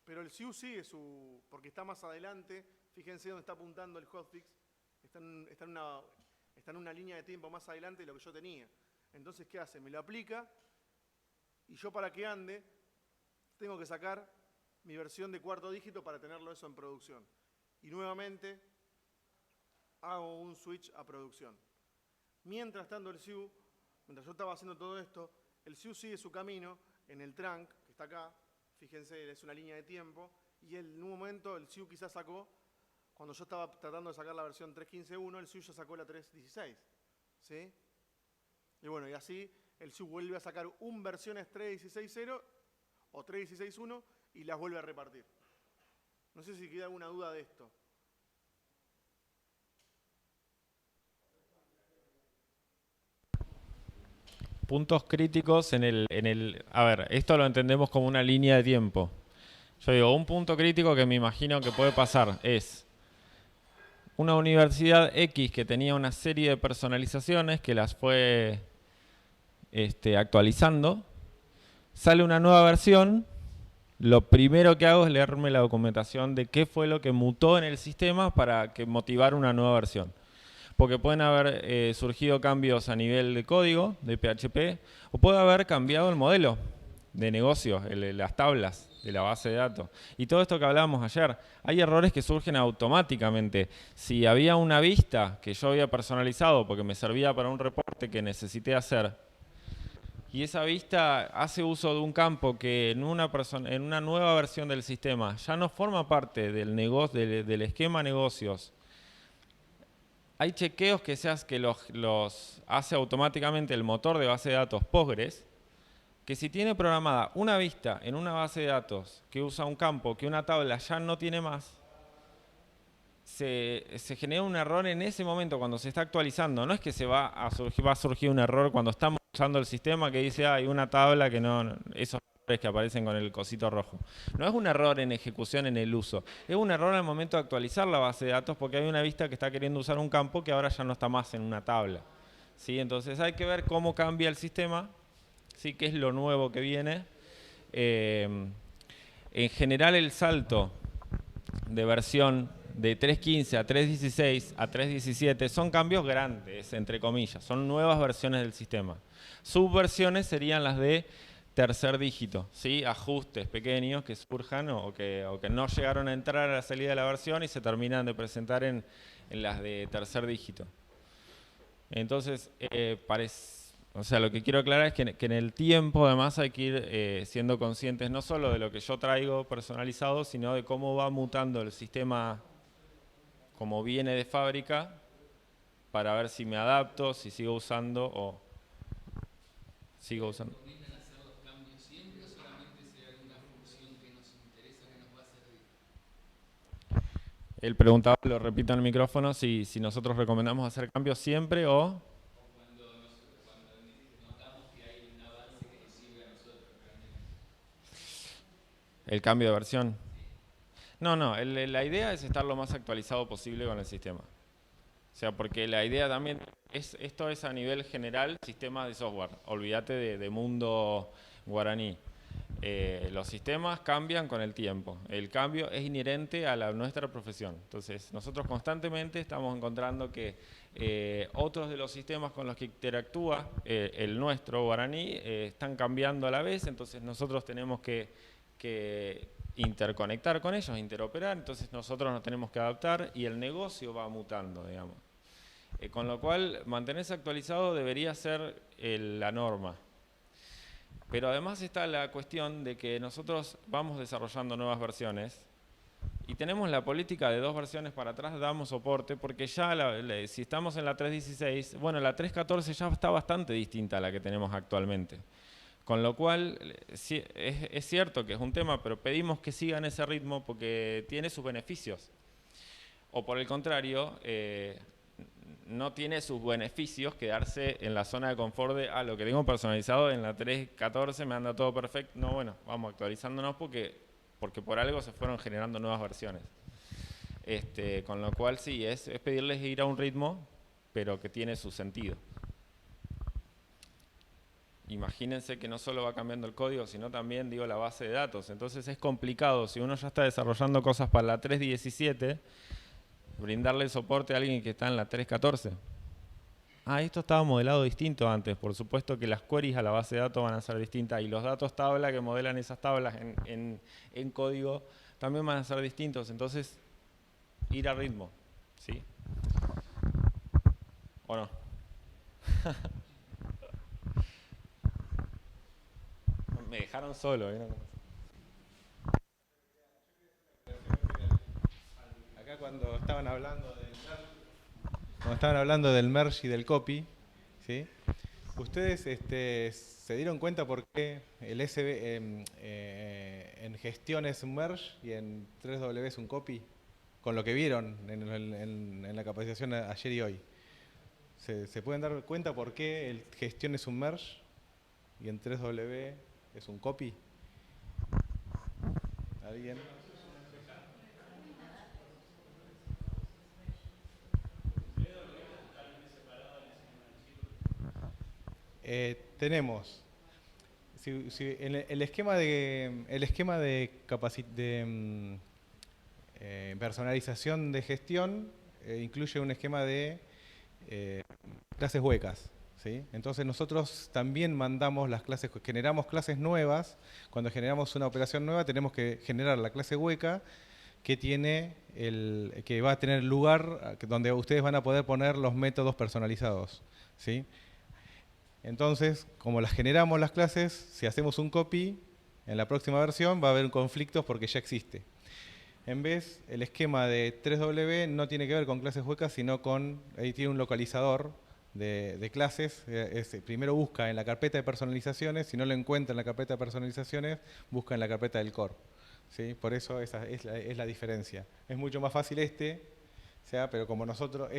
pero el SIU sigue porque está más adelante, fíjense dónde está apuntando el hotfix, está en una línea de tiempo más adelante de lo que yo tenía. Entonces, ¿qué hace? Me lo aplica y yo para que ande tengo que sacar mi versión de 4º dígito para tenerlo eso en producción. Y nuevamente hago un switch a producción. Mientras tanto mientras yo estaba haciendo todo esto, el SIU sigue su camino en el trunk, que está acá, fíjense, es una línea de tiempo, y en un momento el SIU quizás sacó, cuando yo estaba tratando de sacar la versión 3.15.1, el SIU ya sacó la 3.16, ¿sí? Y bueno, y así el SIU vuelve a sacar un versiones 3.16.0 o 3.16.1 y las vuelve a repartir. No sé si queda alguna duda de esto. Puntos críticos a ver, esto lo entendemos como una línea de tiempo. Yo digo, un punto crítico que me imagino que puede pasar es una universidad X que tenía una serie de personalizaciones que las fue actualizando, sale una nueva versión, lo primero que hago es leerme la documentación de qué fue lo que mutó en el sistema para que motivar una nueva versión. Porque pueden haber surgido cambios a nivel de código, de PHP, o puede haber cambiado el modelo de negocio, las tablas de la base de datos. Y todo esto que hablábamos ayer, hay errores que surgen automáticamente. Si había una vista que yo había personalizado porque me servía para un reporte que necesité hacer, y esa vista hace uso de un campo que en una nueva versión del sistema ya no forma parte del esquema negocios, hay chequeos que los hace automáticamente el motor de base de datos Postgres, que si tiene programada una vista en una base de datos que usa un campo que una tabla ya no tiene más, se genera un error en ese momento cuando se está actualizando. No es que va a surgir un error cuando estamos usando el sistema que dice hay una tabla que no, esos errores que aparecen con el cosito rojo. No es un error en ejecución en el uso, es un error al momento de actualizar la base de datos porque hay una vista que está queriendo usar un campo que ahora ya no está más en una tabla. ¿Sí? Entonces hay que ver cómo cambia el sistema, ¿sí? Qué es lo nuevo que viene. En general el salto de versión de 3.15 a 3.16 a 3.17 son cambios grandes, entre comillas, son nuevas versiones del sistema. Subversiones serían las de tercer dígito, ¿sí? Ajustes pequeños que surjan o que no llegaron a entrar a la salida de la versión y se terminan de presentar en las de tercer dígito. Entonces, o sea, lo que quiero aclarar es que en el tiempo además hay que ir siendo conscientes no solo de lo que yo traigo personalizado, sino de cómo va mutando el sistema como viene de fábrica para ver si me adapto, si sigo usando o sigo usando. Él preguntaba, lo repito en el micrófono, si nosotros recomendamos hacer cambios siempre o... El cambio de versión. No, la idea es estar lo más actualizado posible con el sistema. O sea, porque la idea también esto es a nivel general sistemas de software. Olvídate de mundo guaraní. Los sistemas cambian con el tiempo. El cambio es inherente a nuestra profesión. Entonces, nosotros constantemente estamos encontrando que otros de los sistemas con los que interactúa el nuestro guaraní están cambiando a la vez. Entonces, nosotros tenemos que interconectar con ellos, interoperar. Entonces, nosotros nos tenemos que adaptar y el negocio va mutando, digamos. Con lo cual, mantenerse actualizado debería ser la norma. Pero además está la cuestión de que nosotros vamos desarrollando nuevas versiones y tenemos la política de 2 versiones para atrás, damos soporte, porque ya si estamos en la 3.16, bueno, la 3.14 ya está bastante distinta a la que tenemos actualmente. Con lo cual, sí, es cierto que es un tema, pero pedimos que sigan ese ritmo porque tiene sus beneficios. O por el contrario, no tiene sus beneficios quedarse en la zona de confort de lo que tengo personalizado en la 3.14 me anda todo perfecto. No, bueno, vamos actualizándonos porque por algo se fueron generando nuevas versiones. Con lo cual sí, es pedirles ir a un ritmo, pero que tiene su sentido. Imagínense que no solo va cambiando el código, sino también, la base de datos. Entonces es complicado, si uno ya está desarrollando cosas para la 3.17, brindarle soporte a alguien que está en la 3.14. Esto estaba modelado distinto antes. Por supuesto que las queries a la base de datos van a ser distintas y los datos tabla que modelan esas tablas en código también van a ser distintos. Entonces, ir a ritmo, ¿sí? ¿O no? Me dejaron solo, ¿no? Acá cuando estaban hablando del merge y del copy, ¿sí? ¿Ustedes se dieron cuenta por qué el SB en gestión es un merge y en 3W es un copy? Con lo que vieron en la capacitación ayer y hoy. ¿Se pueden dar cuenta por qué el gestión es un merge y en 3W es un copy? ¿Alguien? Tenemos en el esquema de personalización de gestión incluye un esquema de clases huecas, ¿sí? Entonces nosotros también mandamos las clases, generamos clases nuevas. Cuando generamos una operación nueva tenemos que generar la clase hueca que va a tener lugar donde ustedes van a poder poner los métodos personalizados, ¿sí? Entonces, como las generamos las clases, si hacemos un copy, en la próxima versión va a haber conflictos porque ya existe. En vez, el esquema de 3W no tiene que ver con clases huecas, sino ahí tiene un localizador de clases. Primero busca en la carpeta de personalizaciones, si no lo encuentra en la carpeta de personalizaciones, busca en la carpeta del core, ¿sí? Por eso esa es la diferencia. Es mucho más fácil pero como nosotros,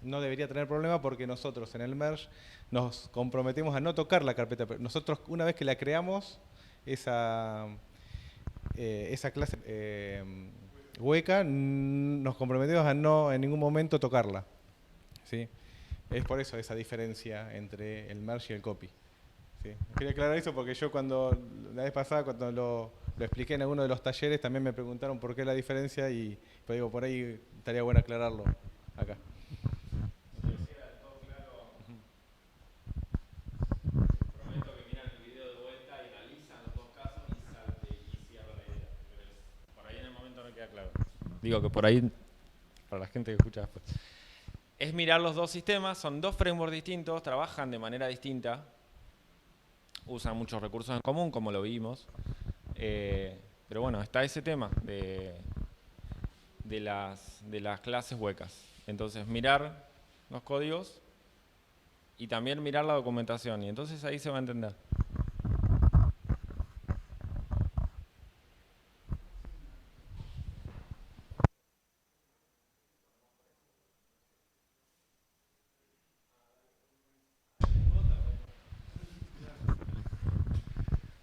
no debería tener problema porque nosotros en el merge nos comprometemos a no tocar la carpeta. Nosotros, una vez que la creamos, esa clase hueca, nos comprometemos a no en ningún momento tocarla, ¿sí? Es por eso esa diferencia entre el merge y el copy, ¿sí? Quería aclarar eso porque yo la vez pasada cuando lo expliqué en alguno de los talleres también me preguntaron por qué la diferencia pues digo, por ahí estaría bueno aclararlo acá. Digo que por ahí, para la gente que escucha después, es mirar los dos sistemas, son dos frameworks distintos, trabajan de manera distinta, usan muchos recursos en común, como lo vimos, pero bueno, está ese tema de las clases huecas. Entonces, mirar los códigos y también mirar la documentación, y entonces ahí se va a entender.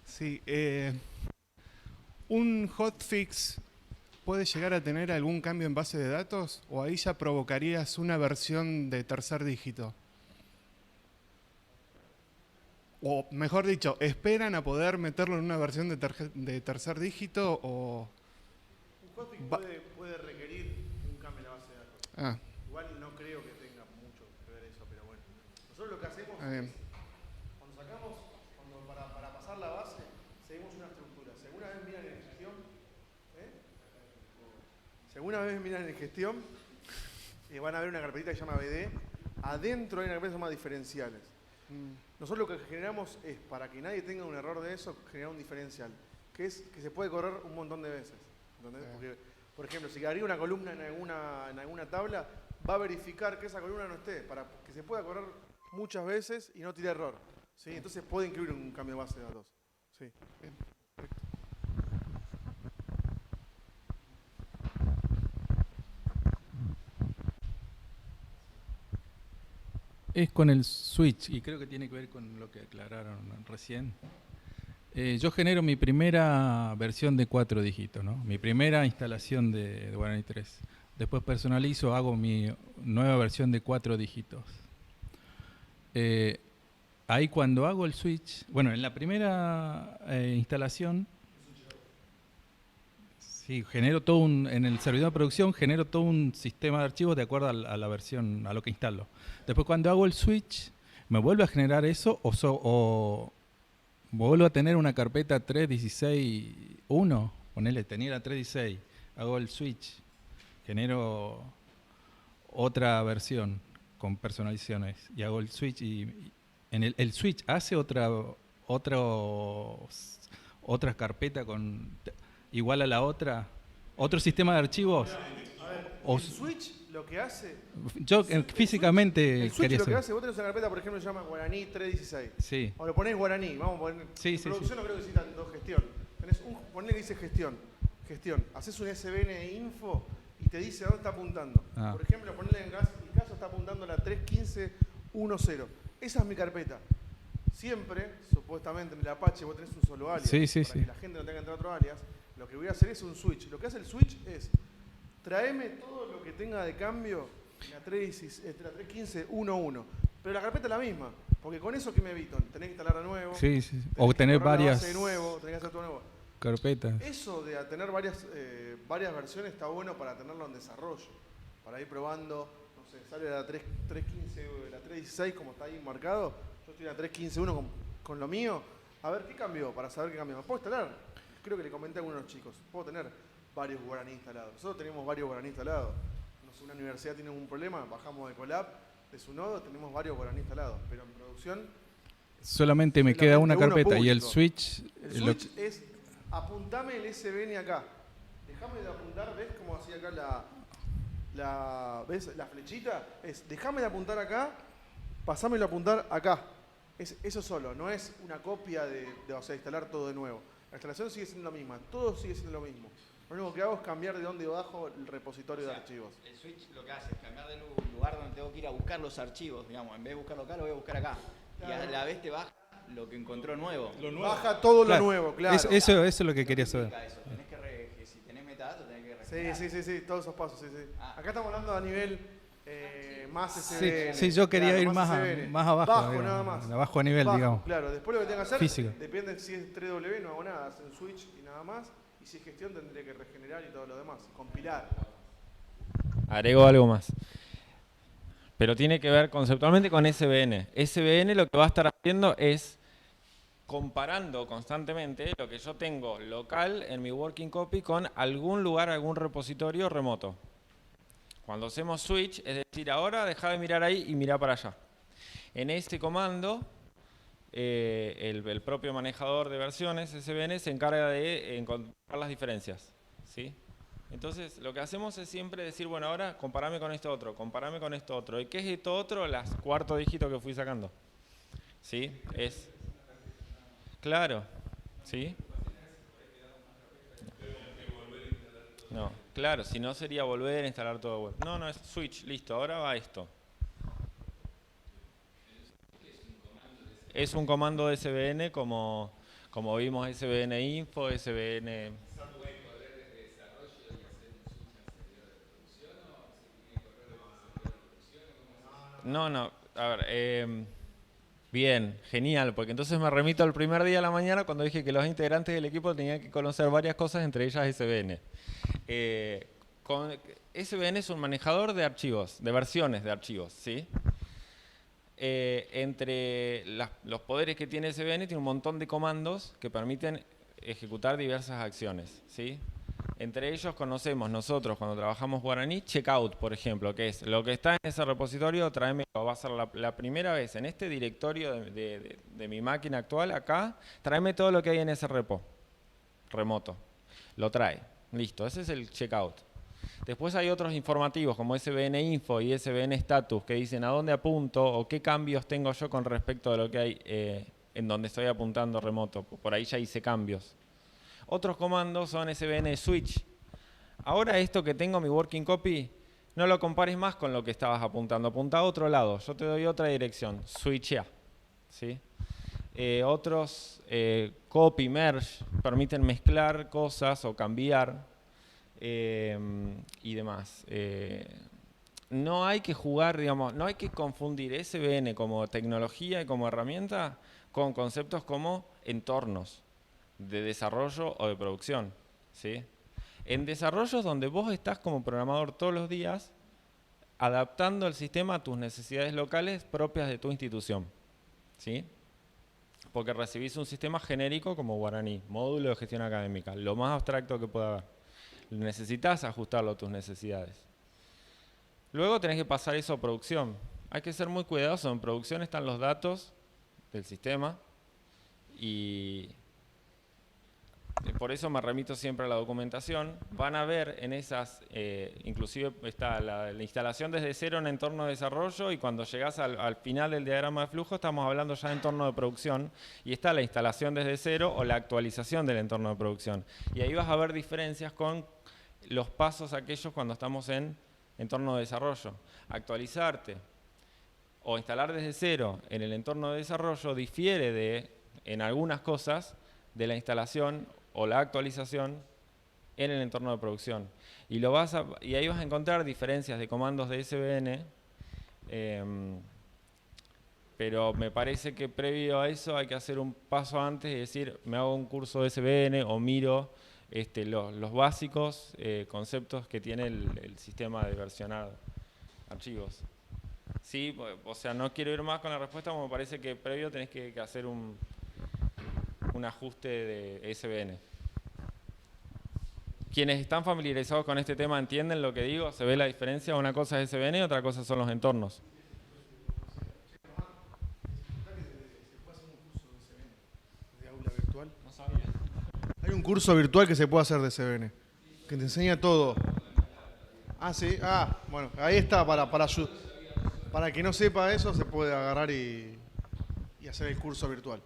Sí, ¿un hotfix puede llegar a tener algún cambio en base de datos o ahí ya provocarías una versión de tercer dígito? O mejor dicho, ¿esperan a poder meterlo en una versión de tercer dígito o...? Un hotfix puede requerir un cambio en la base de datos. Ah. Igual no creo que tenga mucho que ver eso, pero bueno. Nosotros lo que hacemos es, para pasar la base, seguimos una estructura. Según una vez miran en gestión, van a ver una carpetita que se llama BD. Adentro hay una carpeta que se llama diferenciales. Nosotros lo que generamos es, para que nadie tenga un error de eso, generar un diferencial, que se puede correr un montón de veces. ¿Entendés? Porque, por ejemplo, si agrega una columna en alguna tabla, va a verificar que esa columna no esté, para que se pueda correr muchas veces y no tire error, ¿sí? Entonces puede incluir un cambio de base de datos. Sí. Bien. Es con el switch y creo que tiene que ver con lo que aclararon recién. Yo genero mi primera versión de 4 dígitos, ¿no? Mi primera instalación de Guarani 3. Después personalizo, hago mi nueva versión de 4 dígitos. Ahí cuando hago el switch, bueno, en la primera instalación, sí, genero todo en el servidor de producción genero todo un sistema de archivos de acuerdo a la versión, a lo que instalo. Después cuando hago el switch, ¿me vuelve a generar eso o vuelvo a tener una carpeta 3.16.1? Ponele, tenía la 3.16, hago el switch, genero otra versión con personalizaciones y hago el switch y en el switch hace otra carpeta igual a la otra, otro sistema de archivos. A ver, el switch lo que hace... Yo físicamente El Switch quería lo que saber. hace, vos tenés una carpeta, por ejemplo, que se llama Guaraní 316. Sí. O lo ponés Guaraní, vamos a poner... Sí, en sí, producción sí. no creo que necesitan dos gestión. Tenés ponés que dice gestión. Haces un SBN info y te dice a dónde está apuntando. Ah. Por ejemplo, ponele en mi caso está apuntando a la 31510. Esa es mi carpeta. Siempre, supuestamente en el Apache vos tenés un solo alias. Sí, sí, para sí. que la gente no tenga que entrar a otro alias. Lo que voy a hacer es un switch. Lo que hace el switch es traeme todo lo que tenga de cambio en la 31511. Pero la carpeta es la misma. Porque con eso que me evito, tenés que instalar de nuevo. Sí, sí. tenés O que tener borrar la varias base de nuevo, tenés que hacer todo nuevo. carpetas. Eso de tener varias versiones está bueno para tenerlo en desarrollo. Para ir probando, no sé, sale la 315, la 316 como está ahí marcado. Yo estoy en la 315.1 con lo mío. A ver qué cambió, para saber qué cambió. ¿Me puedo instalar? Creo que le comenté a algunos de los chicos. Puedo tener varios Guaraní instalados. Nosotros tenemos varios Guaraní instalados. No sé, una universidad tiene un problema, bajamos de Colab, de su nodo, tenemos varios Guaraní instalados. Pero en producción... Solamente me queda una uno carpeta y el público. switch. El switch es apuntame el SBN acá. Déjame de apuntar, ¿ves cómo hacía acá ¿ves la flechita? Es déjame de apuntar acá, pasámelo a apuntar acá. Es eso solo, no es una copia o sea, instalar todo de nuevo. La instalación sigue siendo la misma, todo sigue siendo lo mismo. Lo único que hago es cambiar de dónde bajo el repositorio de archivos. El switch lo que hace es cambiar de lugar donde tengo que ir a buscar los archivos, digamos, en vez de buscarlo acá, lo voy a buscar acá. Y a la vez te baja lo que encontró nuevo. Baja todo Claro. lo nuevo, claro. Eso es lo que quería saber. Eso. Tenés que si tenés metadatos, tenés que Sí, todos esos pasos, sí. Acá estamos hablando a nivel más Sí, SBN. sí, yo quería claro, ir más SBN. más abajo. Bajo digamos, nada más. Abajo a nivel, Bajo, digamos. Claro, después lo que tenga que hacer, Físico. depende si es 3W, no hago nada, hacen switch y nada más. Y si es gestión, tendré que regenerar y todo lo demás, compilar. Agrego algo más. Pero tiene que ver conceptualmente con SBN. SBN lo que va a estar haciendo es comparando constantemente lo que yo tengo local en mi working copy con algún lugar, algún repositorio remoto. Cuando hacemos switch, es decir, ahora deja de mirar ahí y mira para allá. En este comando, el propio manejador de versiones, SBN, se encarga de encontrar las diferencias, ¿sí? Entonces, lo que hacemos es siempre decir, bueno, ahora comparame con esto otro, comparame con esto otro. ¿Y qué es esto otro? Las cuarto dígito que fui sacando. ¿Sí? Es... Claro. ¿Sí? No, claro, si no sería volver a instalar todo de vuelta. No, no, es switch, listo, ahora va esto. Es un comando de SBN como vimos SBN info, SBN... No, a ver, bien, genial, porque entonces me remito al primer día de la mañana cuando dije que los integrantes del equipo tenían que conocer varias cosas, entre ellas SBN. SBN es un manejador de archivos, de versiones de archivos, ¿sí? Entre los poderes que tiene SBN, tiene un montón de comandos que permiten ejecutar diversas acciones, ¿sí? Entre ellos conocemos nosotros cuando trabajamos Guaraní, checkout, por ejemplo, que es lo que está en ese repositorio, tráemelo. Va a ser la primera vez en este directorio de mi máquina actual, acá, tráeme todo lo que hay en ese repo remoto. Lo trae. Listo, ese es el checkout. Después hay otros informativos como SBN Info y SBN Status que dicen a dónde apunto o qué cambios tengo yo con respecto a lo que hay en donde estoy apuntando remoto. Por ahí ya hice cambios. Otros comandos son SBN Switch. Ahora esto que tengo, mi working copy, no lo compares más con lo que estabas apuntando. Apunta a otro lado. Yo te doy otra dirección. Switchea. ¿Sí? Otros copy, merge, permiten mezclar cosas o cambiar y demás. No hay que jugar, digamos, no hay que confundir SBN como tecnología y como herramienta con conceptos como entornos de desarrollo o de producción, ¿sí? En desarrollos donde vos estás como programador todos los días adaptando el sistema a tus necesidades locales propias de tu institución, ¿sí? Porque recibís un sistema genérico como Guaraní, módulo de gestión académica, lo más abstracto que pueda haber. Necesitas ajustarlo a tus necesidades. Luego tenés que pasar eso a producción. Hay que ser muy cuidadoso. En producción están los datos del sistema y por eso me remito siempre a la documentación. Van a ver en esas, inclusive está la instalación desde cero en entorno de desarrollo, y cuando llegas al final del diagrama de flujo estamos hablando ya de entorno de producción, y está la instalación desde cero o la actualización del entorno de producción. Y ahí vas a ver diferencias con los pasos aquellos cuando estamos en entorno de desarrollo. Actualizarte o instalar desde cero en el entorno de desarrollo difiere en algunas cosas de la instalación o la actualización en el entorno de producción. Y ahí vas a encontrar diferencias de comandos de SVN, pero me parece que previo a eso hay que hacer un paso antes y decir, me hago un curso de SVN o miro los básicos conceptos que tiene el sistema de versionar archivos. Sí, o sea, no quiero ir más con la respuesta, me parece que previo tenés que hacer un ajuste de SVN. Quienes están familiarizados con este tema entienden lo que digo, se ve la diferencia, una cosa es SVN y otra cosa son los entornos. Hay un curso virtual que se puede hacer de SVN, que te enseña todo. Ah, sí, bueno, ahí está, para que no sepa eso, se puede agarrar y hacer el curso virtual.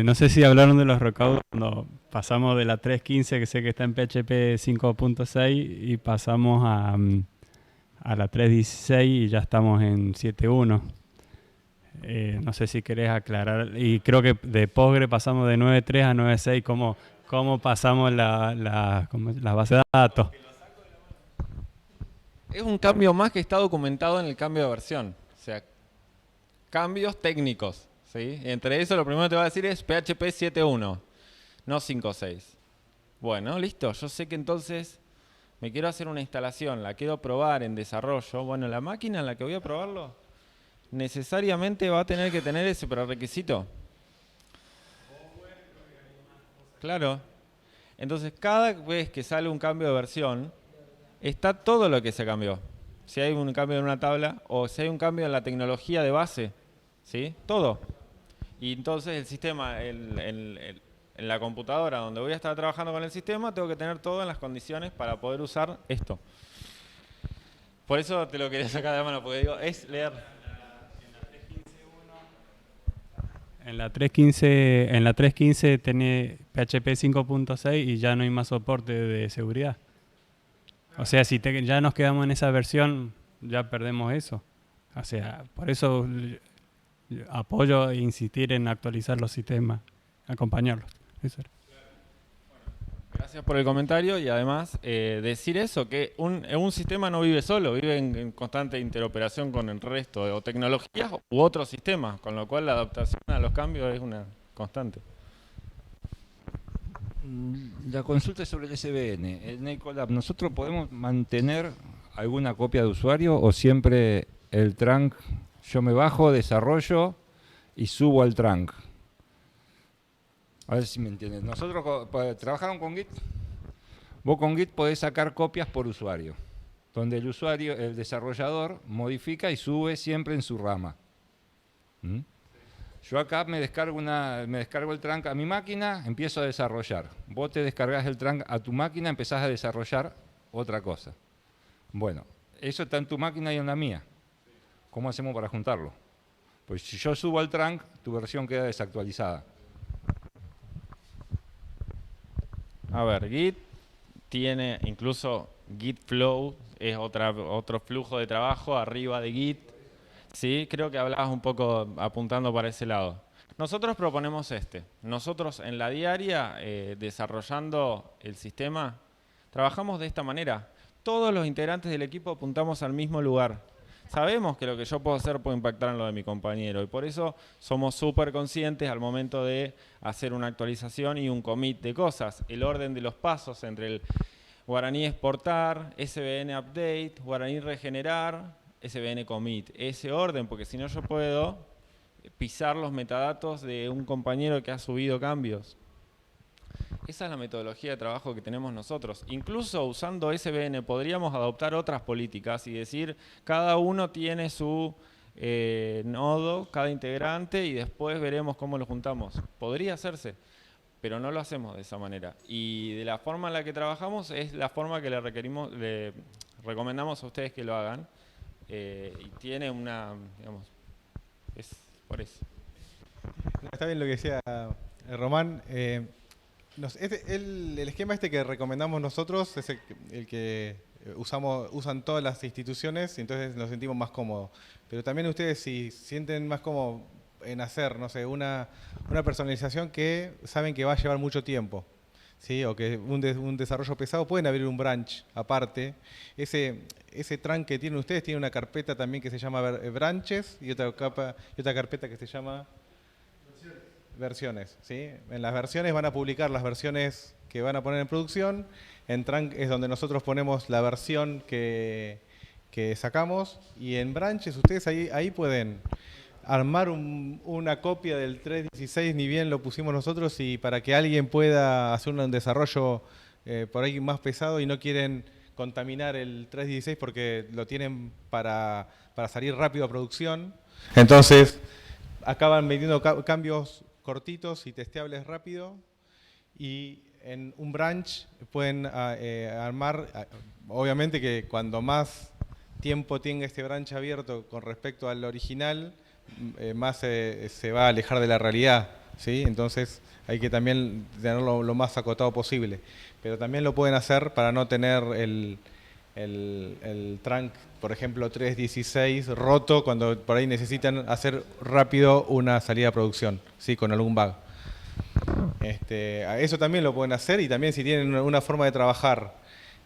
No sé si hablaron de los recaudos cuando pasamos de la 3.15, que sé que está en PHP 5.6, y pasamos a la 3.16 y ya estamos en 7.1. No sé si querés aclarar. Y creo que de Postgre pasamos de 9.3 a 9.6. ¿Cómo pasamos la base de datos? Es un cambio más que está documentado en el cambio de versión. O sea, cambios técnicos. ¿Sí? Entre eso lo primero que te va a decir es PHP 7.1, no 5.6. Bueno, listo. Yo sé que entonces me quiero hacer una instalación, la quiero probar en desarrollo. Bueno, la máquina en la que voy a probarlo necesariamente va a tener que tener ese prerequisito. Claro. Entonces, cada vez que sale un cambio de versión, está todo lo que se cambió. Si hay un cambio en una tabla o si hay un cambio en la tecnología de base, ¿sí? Todo. Y entonces el sistema, en la computadora donde voy a estar trabajando con el sistema, tengo que tener todo en las condiciones para poder usar esto. Por eso te lo quería sacar de la mano, porque digo, es leer. En la 3.15 tiene PHP 5.6 y ya no hay más soporte de seguridad. O sea, si ya nos quedamos en esa versión, ya perdemos eso. O sea, por eso apoyo e insistir en actualizar los sistemas, acompañarlos. Eso era. Gracias por el comentario y además decir eso, que un sistema no vive solo, vive en constante interoperación con el resto de tecnologías u otros sistemas, con lo cual la adaptación a los cambios es una constante. La consulta es sobre el SVN. En Ecolab, ¿nosotros podemos mantener alguna copia de usuario o siempre el trunk, yo me bajo, desarrollo y subo al trunk? A ver si me entienden. Nosotros trabajaron con Git. Vos con Git podés sacar copias por usuario, donde el usuario, el desarrollador, modifica y sube siempre en su rama. ¿Mm? Yo acá me descargo el trunk a mi máquina, empiezo a desarrollar. Vos te descargas el trunk a tu máquina, empezás a desarrollar otra cosa. Bueno, eso está en tu máquina y en la mía. ¿Cómo hacemos para juntarlo? Pues si yo subo al trunk, tu versión queda desactualizada. A ver, Git tiene incluso Git Flow, es otro flujo de trabajo arriba de Git. Sí, creo que hablabas un poco apuntando para ese lado. Nosotros proponemos Nosotros en la diaria, desarrollando el sistema, trabajamos de esta manera. Todos los integrantes del equipo apuntamos al mismo lugar. Sabemos que lo que yo puedo hacer puede impactar en lo de mi compañero y por eso somos súper conscientes al momento de hacer una actualización y un commit de cosas. El orden de los pasos entre el guaraní exportar, SVN update, guaraní regenerar, SVN commit. Ese orden, porque si no yo puedo pisar los metadatos de un compañero que ha subido cambios. Esa es la metodología de trabajo que tenemos nosotros. Incluso usando SVN podríamos adoptar otras políticas y decir cada uno tiene su nodo, cada integrante, y después veremos cómo lo juntamos. Podría hacerse, pero no lo hacemos de esa manera. Y de la forma en la que trabajamos es la forma que le recomendamos a ustedes que lo hagan. Y tiene una, digamos, es por eso. Está bien lo que decía Román. El esquema que recomendamos nosotros es el que usan todas las instituciones y entonces nos sentimos más cómodos. Pero también ustedes, si sienten más cómodos en hacer, no sé, una personalización que saben que va a llevar mucho tiempo, ¿sí? O que un desarrollo pesado, pueden abrir un branch aparte. Ese trunk que tienen ustedes tiene una carpeta también que se llama branches y otra carpeta que se llama versiones, ¿sí? En las versiones van a publicar las versiones que van a poner en producción. En Trunk es donde nosotros ponemos la versión que sacamos. Y en Branches ustedes ahí pueden armar una copia del 3.16, ni bien lo pusimos nosotros, y para que alguien pueda hacer un desarrollo por ahí más pesado y no quieren contaminar el 3.16 porque lo tienen para salir rápido a producción. Entonces acaban metiendo cambios cortitos y testeables rápido, y en un branch pueden armar, obviamente que cuando más tiempo tenga este branch abierto con respecto al original, más se va a alejar de la realidad, ¿sí? Entonces hay que también tenerlo lo más acotado posible, pero también lo pueden hacer para no tener el trunk, por ejemplo, 3.16 roto cuando por ahí necesitan hacer rápido una salida a producción, ¿sí? Con algún bug. Eso también lo pueden hacer, y también si tienen una forma de trabajar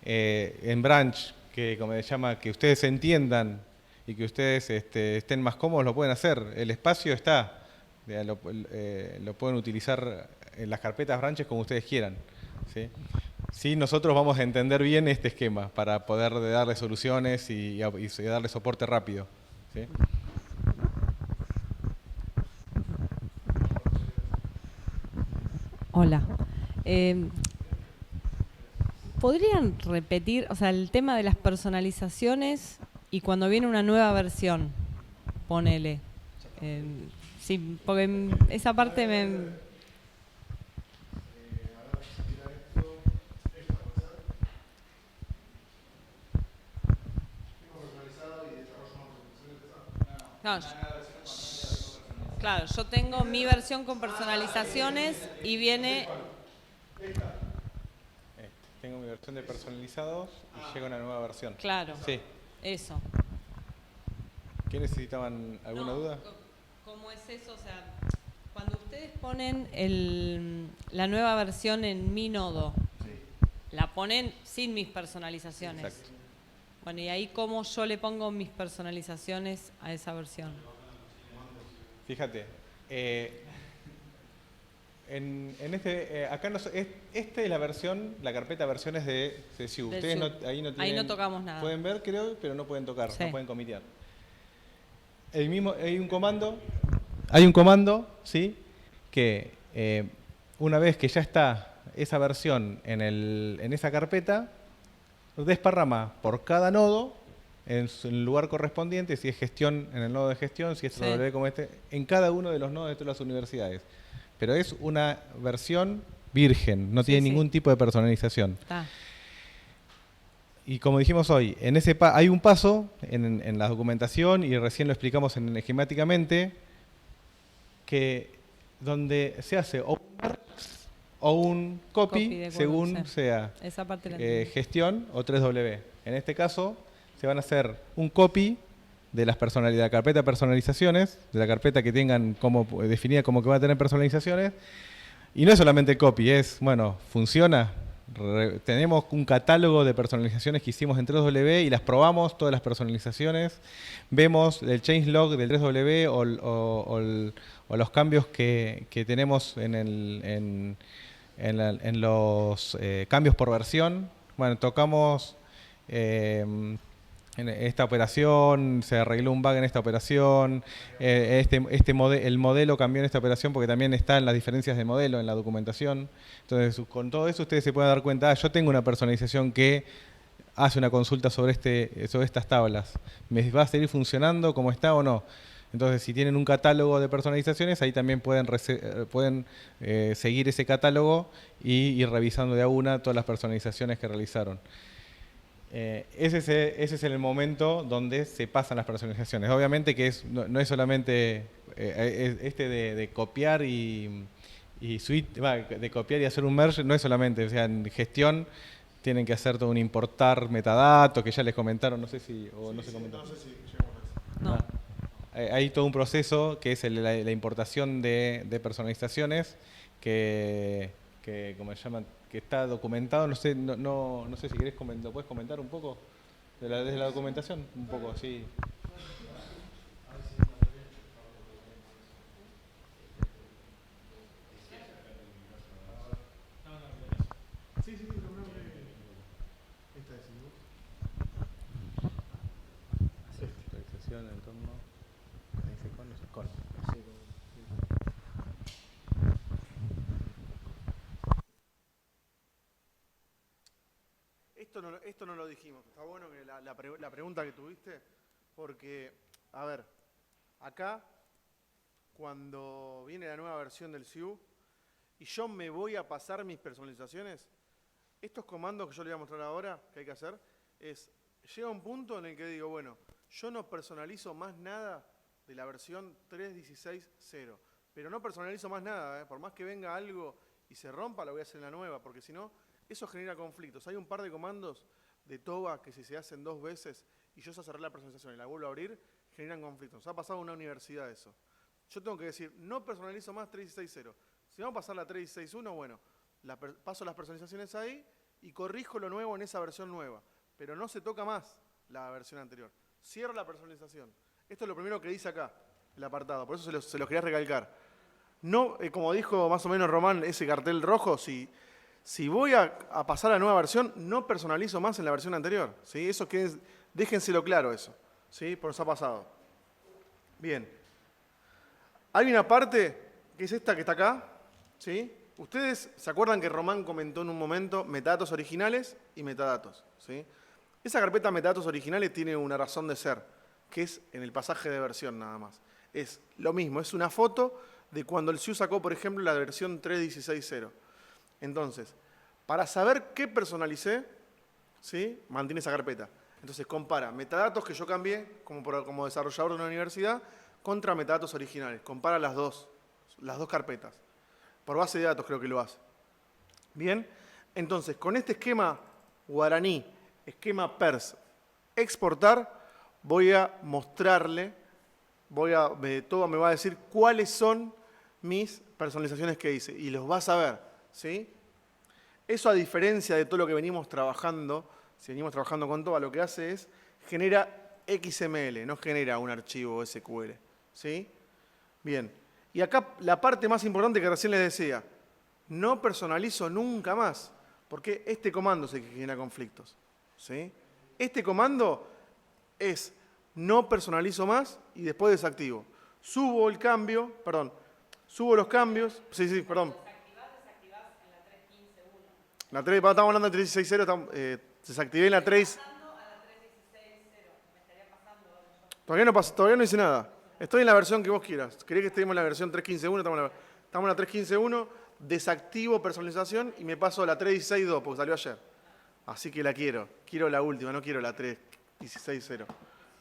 en branch que, como se llama, que ustedes entiendan y que ustedes estén más cómodos, lo pueden hacer. El espacio está, lo pueden utilizar en las carpetas branches como ustedes quieran, ¿sí? Sí, nosotros vamos a entender bien este esquema para poder darle soluciones y darle soporte rápido, ¿sí? Hola. ¿Podrían repetir, o sea, el tema de las personalizaciones y cuando viene una nueva versión? Ponele. Sí, porque esa parte me... No, claro, yo tengo mi versión con personalizaciones y viene... Tengo mi versión de personalizados y llega una nueva versión. Claro, sí. Eso. ¿Qué necesitaban? ¿Alguna duda? ¿Cómo es eso? O sea, cuando ustedes ponen la nueva versión en mi nodo, la ponen sin mis personalizaciones. Exacto. Bueno, y ahí cómo yo le pongo mis personalizaciones a esa versión. Fíjate, acá esta es la versión, la carpeta versiones de CSU. Ustedes ahí no tocamos nada. Pueden ver, creo, pero no pueden tocar, sí. No pueden comitear. Hay un comando, ¿sí? Que una vez que ya está esa versión en esa carpeta, desparrama por cada nodo en el lugar correspondiente, si es gestión en el nodo de gestión, si es TW como en cada uno de los nodos de todas las universidades. Pero es una versión virgen, no tiene ningún tipo de personalización. Y como dijimos hoy, hay un paso en la documentación, y recién lo explicamos esquemáticamente, que donde se hace o un copy según sea esa parte gestión o 3W. En este caso se van a hacer un copy de las de la carpeta personalizaciones, de la carpeta que tengan como definida como que va a tener personalizaciones. Y no es solamente copy, es, bueno, funciona. Tenemos un catálogo de personalizaciones que hicimos en 3W y las probamos, todas las personalizaciones. Vemos el changelog del 3W o los cambios que tenemos en los cambios por versión. Bueno, tocamos en esta operación, se arregló un bug en esta operación, el modelo cambió en esta operación porque también están las diferencias de modelo en la documentación. Entonces, con todo eso ustedes se pueden dar cuenta, yo tengo una personalización que hace una consulta sobre estas tablas. ¿Me va a seguir funcionando como está o no? Entonces, si tienen un catálogo de personalizaciones, ahí también pueden seguir ese catálogo y ir revisando de a una todas las personalizaciones que realizaron. Ese es el momento donde se pasan las personalizaciones. Obviamente que no es solamente de copiar y de copiar y hacer un merge, no es solamente, o sea, en gestión tienen que hacer todo un importar metadatos, que ya les comentaron, no sé si se comentó. No sé si llegamos a eso. No. Hay todo un proceso que es la importación de personalizaciones que ¿cómo se llama? Que está documentado. No sé si querés ¿lo puedes comentar un poco? Desde la documentación, un poco así. Esto no lo dijimos. Está bueno que la pregunta que tuviste, porque, a ver, acá, cuando viene la nueva versión del SIU, y yo me voy a pasar mis personalizaciones, estos comandos que yo les voy a mostrar ahora, que hay que hacer, llega un punto en el que digo, bueno, yo no personalizo más nada de la versión 3.16.0, pero no personalizo más nada, por más que venga algo y se rompa, lo voy a hacer en la nueva, porque si no, eso genera conflictos. Hay un par de comandos de TOBA que si se hacen 2 veces y yo cerré la personalización y la vuelvo a abrir, generan conflictos. Nos ha pasado en una universidad eso. Yo tengo que decir, no personalizo más 3.16.0. Si vamos a pasar la 3.16.1, bueno, paso las personalizaciones ahí y corrijo lo nuevo en esa versión nueva. Pero no se toca más la versión anterior. Cierro la personalización. Esto es lo primero que dice acá, el apartado. Por eso se los quería recalcar. No, como dijo más o menos Román, ese cartel rojo, si voy a pasar a la nueva versión, no personalizo más en la versión anterior. ¿Sí? Eso déjenselo claro eso. ¿Sí? Por eso ha pasado. Bien. Hay una parte que es esta que está acá. ¿Sí? Ustedes se acuerdan que Román comentó en un momento metadatos originales y metadatos. ¿Sí? Esa carpeta metadatos originales tiene una razón de ser, que es en el pasaje de versión nada más. Es lo mismo, es una foto de cuando el SIU sacó, por ejemplo, la versión 3.16.0 Entonces, para saber qué personalicé, ¿sí? Mantiene esa carpeta. Entonces, compara metadatos que yo cambié como desarrollador de una universidad contra metadatos originales. Compara las dos carpetas. Por base de datos creo que lo hace. Bien, entonces, con este esquema guaraní, esquema pers, exportar, voy a mostrarle, Toba me va a decir cuáles son mis personalizaciones que hice y los vas a ver, ¿sí? Eso, a diferencia de todo lo que venimos trabajando, si venimos trabajando con Toba, lo que hace es genera XML, no genera un archivo SQL, ¿sí? Bien, y acá la parte más importante que recién les decía, no personalizo nunca más, porque este comando es el que genera conflictos, ¿sí? Este comando es no personalizo más y después desactivo. Subo los cambios. Sí, perdón. La 3, estamos hablando de 3.16.0, desactivé en la 3. Todavía no hice nada. Estoy en la versión que vos quieras. ¿Querés que estemos en la versión 3.15.1? Estamos en la 3.15.1, desactivo personalización y me paso a la 3.16.2 porque salió ayer. Así que la quiero. Quiero la última, no quiero la 3.16.0.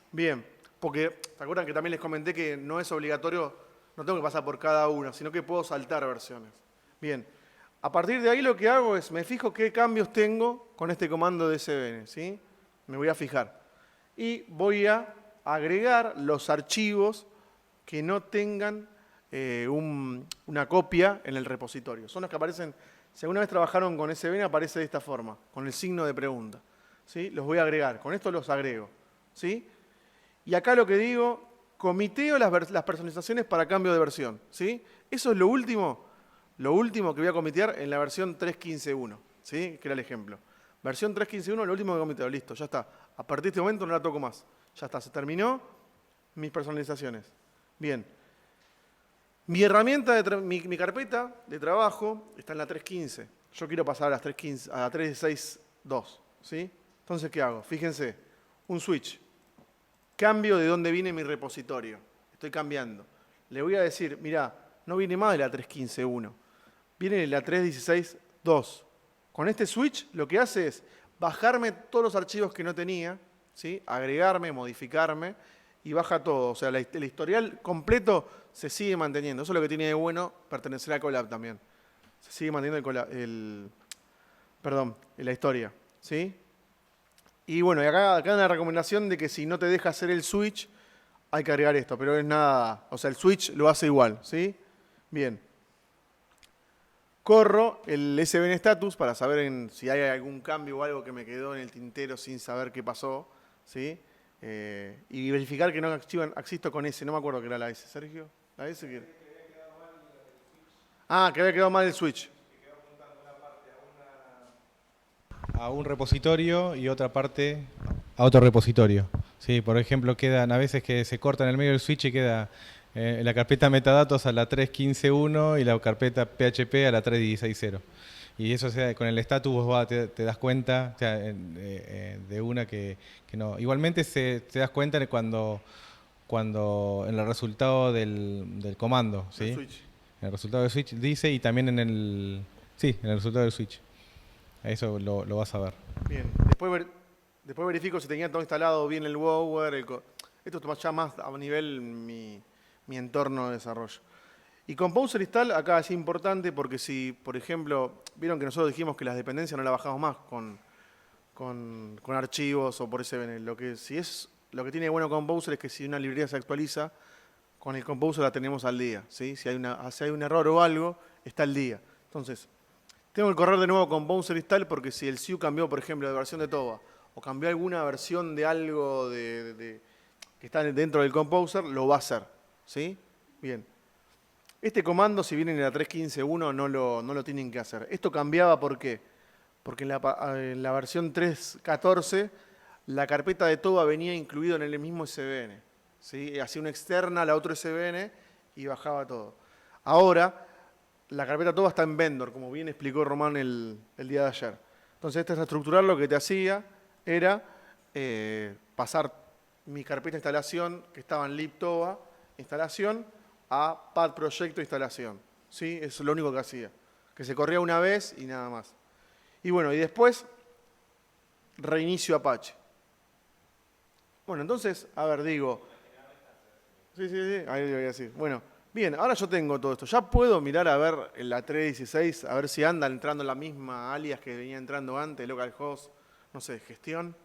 Bien, porque ¿se acuerdan que también les comenté que no es obligatorio, no tengo que pasar por cada una, sino que puedo saltar versiones? Bien, a partir de ahí lo que hago es, me fijo qué cambios tengo con este comando de SVN, ¿sí? Me voy a fijar. Y voy a agregar los archivos que no tengan una copia en el repositorio. Son los que aparecen, si alguna vez trabajaron con SVN, aparece de esta forma, con el signo de pregunta. ¿Sí? Los voy a agregar, con esto los agrego. ¿Sí? Y acá lo que digo, comiteo las personalizaciones para cambio de versión. ¿Sí? Eso es lo último que voy a comitear en la versión 3.15.1, ¿sí? Que era el ejemplo. Versión 3.15.1, lo último que comiteo, listo, ya está. A partir de este momento no la toco más. Ya está, se terminó mis personalizaciones. Bien. Mi herramienta, mi carpeta de trabajo está en la 3.15. Yo quiero pasar a las 3.15, a la 3.16.2, ¿sí? Entonces, ¿qué hago? Fíjense, un switch. Cambio de dónde viene mi repositorio. Estoy cambiando. Le voy a decir, mirá, no viene más de la 3.15.1. Viene de la 3.16.2. Con este switch lo que hace es bajarme todos los archivos que no tenía, ¿sí? Agregarme, modificarme, y baja todo. O sea, el historial completo se sigue manteniendo. Eso es lo que tiene de bueno pertenecer a Colab también. Se sigue manteniendo la historia. ¿Sí? Y bueno, acá hay una recomendación de que si no te deja hacer el switch, hay que agregar esto, pero es nada, o sea, el switch lo hace igual, ¿sí? Bien. Corro el SVN status para saber si hay algún cambio o algo que me quedó en el tintero sin saber qué pasó, ¿sí? Y verificar que no existo con S, no me acuerdo qué era la S, Sergio. ¿La S qué era? Ah, que había quedado mal el switch. A un repositorio y otra parte a otro repositorio. Sí, por ejemplo, quedan a veces que se corta en el medio del switch y queda la carpeta metadatos a la 3.15.1 y la carpeta PHP a la 3.16.0. Y eso, o sea, con el status vos te das cuenta, o sea, de una que no. Igualmente te das cuenta cuando en el resultado del comando, ¿sí? En el resultado del switch dice, y también en el resultado del switch. Eso lo vas a ver. Bien. Después verifico si tenía todo instalado bien el Bower. Esto es ya más a nivel mi entorno de desarrollo. Y Composer Install acá es importante porque si, por ejemplo, vieron que nosotros dijimos que las dependencias no las bajamos más con archivos o por SVN. Lo que tiene de bueno Composer es que si una librería se actualiza, con el Composer la tenemos al día, ¿sí? Si hay un error o algo, está al día. Entonces, tengo que correr de nuevo Composer Install porque si el SIU cambió, por ejemplo, de versión de TOBA o cambió alguna versión de algo que está dentro del Composer, lo va a hacer, ¿sí? Bien. Este comando, si viene en la 3.15.1, no lo tienen que hacer. Esto cambiaba, ¿por qué? Porque en la versión 3.14 la carpeta de TOBA venía incluido en el mismo SVN, ¿sí? Hacía una externa a la otro SVN y bajaba todo. Ahora, la carpeta TOBA está en vendor, como bien explicó Román el día de ayer. Entonces, esta estructural lo que te hacía era pasar mi carpeta de instalación, que estaba en libtoba, instalación, a pad proyecto instalación. ¿Sí? Eso es lo único que hacía. Que se corría una vez y nada más. Y bueno, y después, reinicio Apache. Bueno, entonces, a ver, digo... Sí, ahí le voy a decir. Bueno, bien, ahora yo tengo todo esto. Ya puedo mirar a ver en la 3.16, a ver si anda entrando la misma alias que venía entrando antes, localhost, no sé, gestión.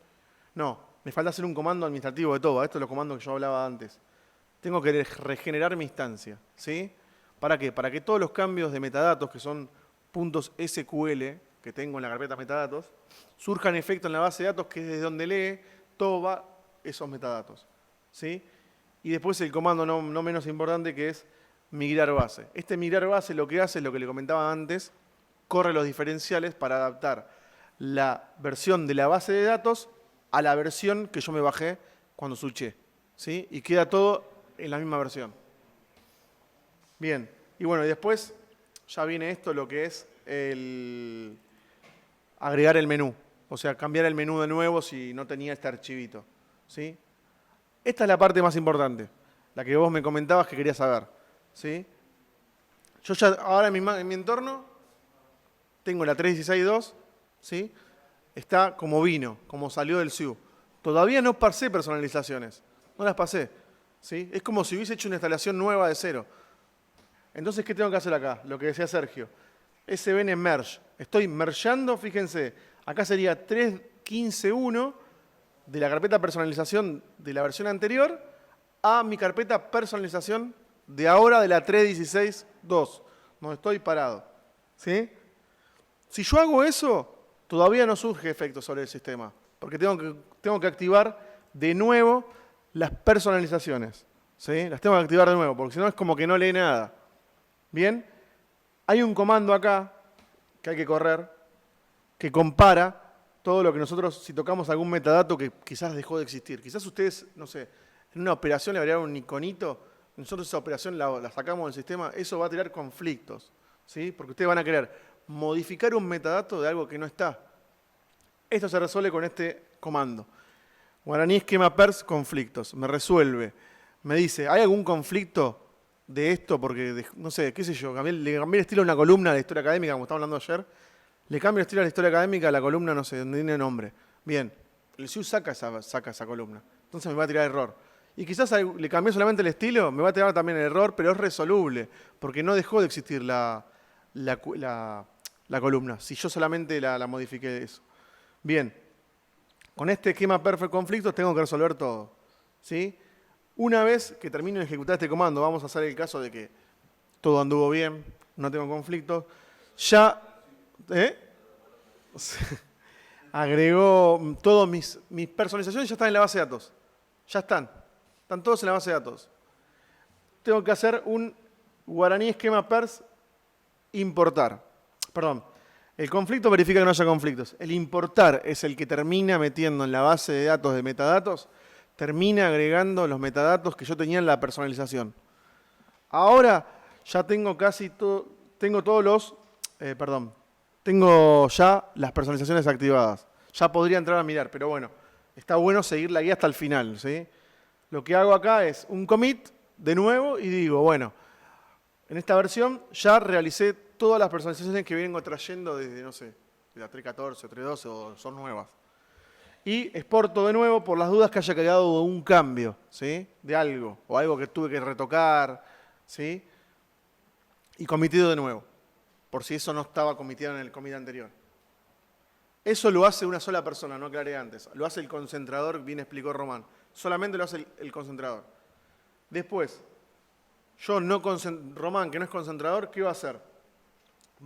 No, me falta hacer un comando administrativo de todo. Esto es los comandos que yo hablaba antes. Tengo que regenerar mi instancia, ¿sí? ¿Para qué? Para que todos los cambios de metadatos, que son puntos SQL que tengo en la carpeta metadatos, surjan efecto en la base de datos, que es desde donde lee TOBA esos metadatos, ¿sí? Y después el comando no menos importante, que es migrar base. Este migrar base lo que hace es lo que le comentaba antes, corre los diferenciales para adaptar la versión de la base de datos a la versión que yo me bajé cuando switché, ¿sí? Y queda todo en la misma versión. Bien, y bueno, y después ya viene esto, lo que es agregar el menú. O sea, cambiar el menú de nuevo si no tenía este archivito, ¿sí? Esta es la parte más importante, la que vos me comentabas que querías saber, ¿sí? Yo ya ahora en mi entorno tengo la 3.16.2, ¿sí? Está como vino, como salió del SIU. Todavía no pasé personalizaciones, no las pasé, ¿sí? Es como si hubiese hecho una instalación nueva de cero. Entonces, ¿qué tengo que hacer acá? Lo que decía Sergio. SVN merge. Estoy mergeando, fíjense, acá sería 3.15.1 de la carpeta personalización de la versión anterior a mi carpeta personalización de ahora de la 3.16.2, donde estoy parado. ¿Sí? Si yo hago eso, todavía no surge efecto sobre el sistema, porque tengo que activar de nuevo las personalizaciones. ¿Sí? Las tengo que activar de nuevo, porque si no es como que no lee nada. Bien, hay un comando acá que hay que correr, que compara todo lo que nosotros, si tocamos algún metadato que quizás dejó de existir. Quizás ustedes, no sé, en una operación le agregaron un iconito, nosotros esa operación la sacamos del sistema, eso va a tirar conflictos, ¿sí? Porque ustedes van a querer modificar un metadato de algo que no está. Esto se resuelve con este comando. Guaraní esquema pers conflictos. Me resuelve. Me dice, ¿hay algún conflicto de esto? Porque, no sé, qué sé yo, le cambié el estilo a una columna de historia académica, como estábamos hablando ayer. Le cambio el estilo a la historia académica a la columna, no sé, donde tiene nombre. Bien, el SIU saca esa columna. Entonces me va a tirar error. Y quizás le cambié solamente el estilo, me va a tirar también el error, pero es resoluble, porque no dejó de existir la columna, si yo solamente la modifiqué de eso. Bien, con este esquema perfect conflictos tengo que resolver todo. ¿Sí? Una vez que termino de ejecutar este comando, vamos a hacer el caso de que todo anduvo bien, no tengo conflictos, ya agregó todas mis personalizaciones, ya están en la base de datos. Ya están todos en la base de datos. Tengo que hacer un guaraní esquema pers importar. Perdón, el conflicto verifica que no haya conflictos. El importar es el que termina metiendo en la base de datos de metadatos, termina agregando los metadatos que yo tenía en la personalización. Ahora ya tengo casi todo, tengo ya las personalizaciones activadas. Ya podría entrar a mirar, pero bueno, está bueno seguir la guía hasta el final, ¿sí? Lo que hago acá es un commit de nuevo y digo, bueno, en esta versión ya realicé todas las personalizaciones que vengo trayendo desde, no sé, de la 3.14 o 3.12 o son nuevas. Y exporto de nuevo por las dudas que haya quedado un cambio, ¿sí? De algo, o algo que tuve que retocar, ¿sí? Y comitido de nuevo, por si eso no estaba comitido en el commit anterior. Eso lo hace una sola persona, no aclaré antes. Lo hace el concentrador, bien explicó Román. Solamente lo hace el concentrador. Después, Román, que no es concentrador, ¿qué va a hacer?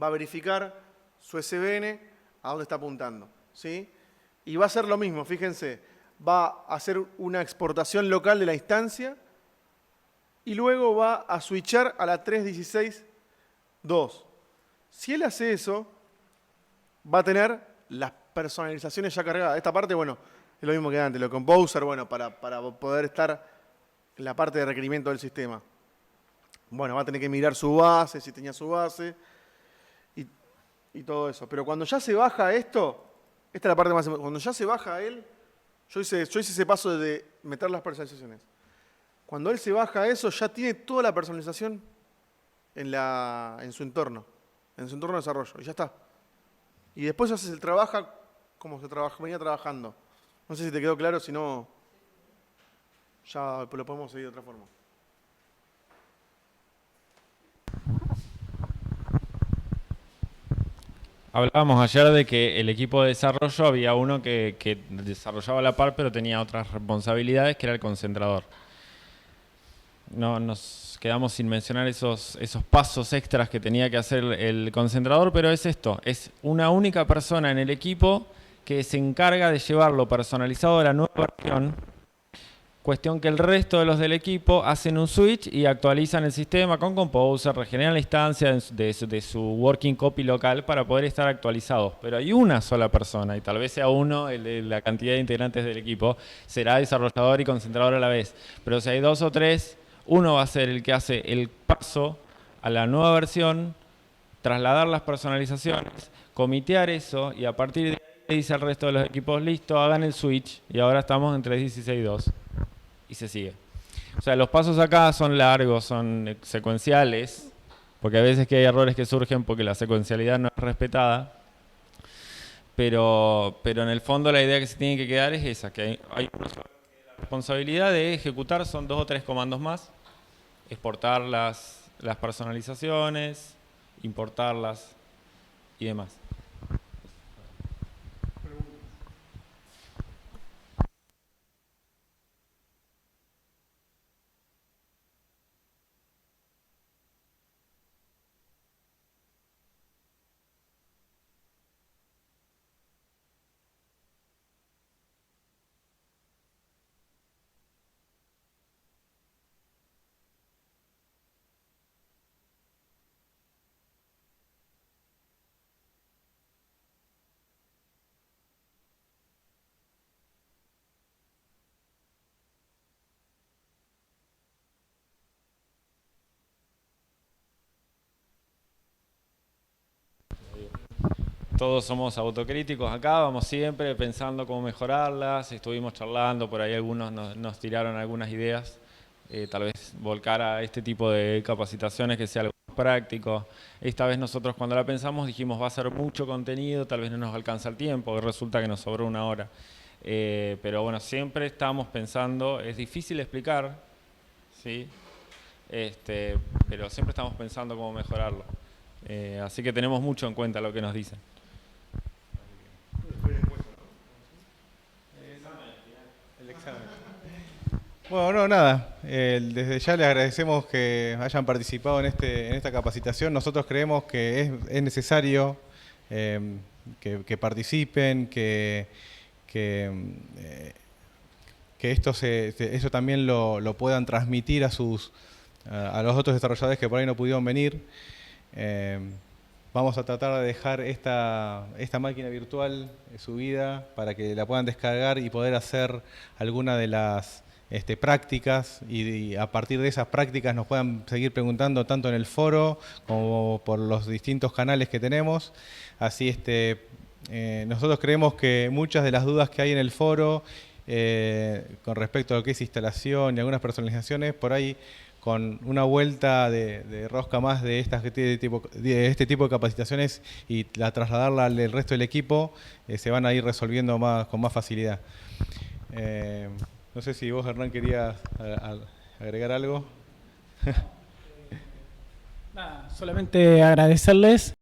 Va a verificar su SVN a dónde está apuntando, ¿sí? Y va a hacer lo mismo, fíjense. Va a hacer una exportación local de la instancia y luego va a switchar a la 3.16.2. Si él hace eso, va a tener las personalizaciones ya cargadas. Esta parte, bueno, es lo mismo que antes, lo composer, bueno, para poder estar en la parte de requerimiento del sistema. Bueno, va a tener que mirar su base, si tenía su base, y todo eso. Pero cuando ya se baja esto, esta es la parte más importante, cuando ya se baja él, yo hice ese paso de meter las personalizaciones. Cuando él se baja eso, ya tiene toda la personalización en su entorno de desarrollo, y ya está. Y después ya se trabaja como venía trabajando. No sé si te quedó claro, si no, ya lo podemos seguir de otra forma. Hablábamos ayer de que el equipo de desarrollo había uno que desarrollaba a la par, pero tenía otras responsabilidades, que era el concentrador. No, nos quedamos sin mencionar esos pasos extras que tenía que hacer el concentrador, pero es esto, es una única persona en el equipo que se encarga de llevarlo personalizado a la nueva versión, cuestión que el resto de los del equipo hacen un switch y actualizan el sistema con Composer, regeneran la instancia de su working copy local para poder estar actualizados. Pero hay una sola persona, y tal vez sea uno, la cantidad de integrantes del equipo, será desarrollador y concentrador a la vez. Pero si hay dos o tres, uno va a ser el que hace el paso a la nueva versión, trasladar las personalizaciones, comitear eso, y a partir de ahí dice al resto de los equipos, listo, hagan el switch, y ahora estamos en 3.16.2. Y se sigue. O sea, los pasos acá son largos, son secuenciales, porque a veces que hay errores que surgen porque la secuencialidad no es respetada, pero en el fondo la idea que se tiene que quedar es esa, que hay la responsabilidad de ejecutar, son 2 o 3 comandos más, exportar las personalizaciones, importarlas y demás. todos somos autocríticos acá, vamos siempre pensando cómo mejorarlas, estuvimos charlando, por ahí algunos nos tiraron algunas ideas, tal vez volcar a este tipo de capacitaciones que sea algo más práctico. Esta vez nosotros cuando la pensamos dijimos va a ser mucho contenido, tal vez no nos alcanza el tiempo, resulta que nos sobró 1 hora. Pero bueno, siempre estamos pensando, es difícil explicar, ¿sí? Pero siempre estamos pensando cómo mejorarlo. Así que tenemos mucho en cuenta lo que nos dicen. El examen. Bueno, no, nada. Desde ya les agradecemos que hayan participado en esta capacitación. Nosotros creemos que es necesario que participen, que eso también lo puedan transmitir a los otros desarrolladores que por ahí no pudieron venir. Vamos a tratar de dejar esta máquina virtual subida para que la puedan descargar y poder hacer alguna de las prácticas y a partir de esas prácticas nos puedan seguir preguntando tanto en el foro como por los distintos canales que tenemos. Así nosotros creemos que muchas de las dudas que hay en el foro con respecto a lo que es instalación y algunas personalizaciones, por ahí con una vuelta de rosca más de este tipo de capacitaciones y trasladarla al resto del equipo, se van a ir resolviendo con más facilidad. No sé si vos, Hernán, querías agregar algo. Nada, solamente agradecerles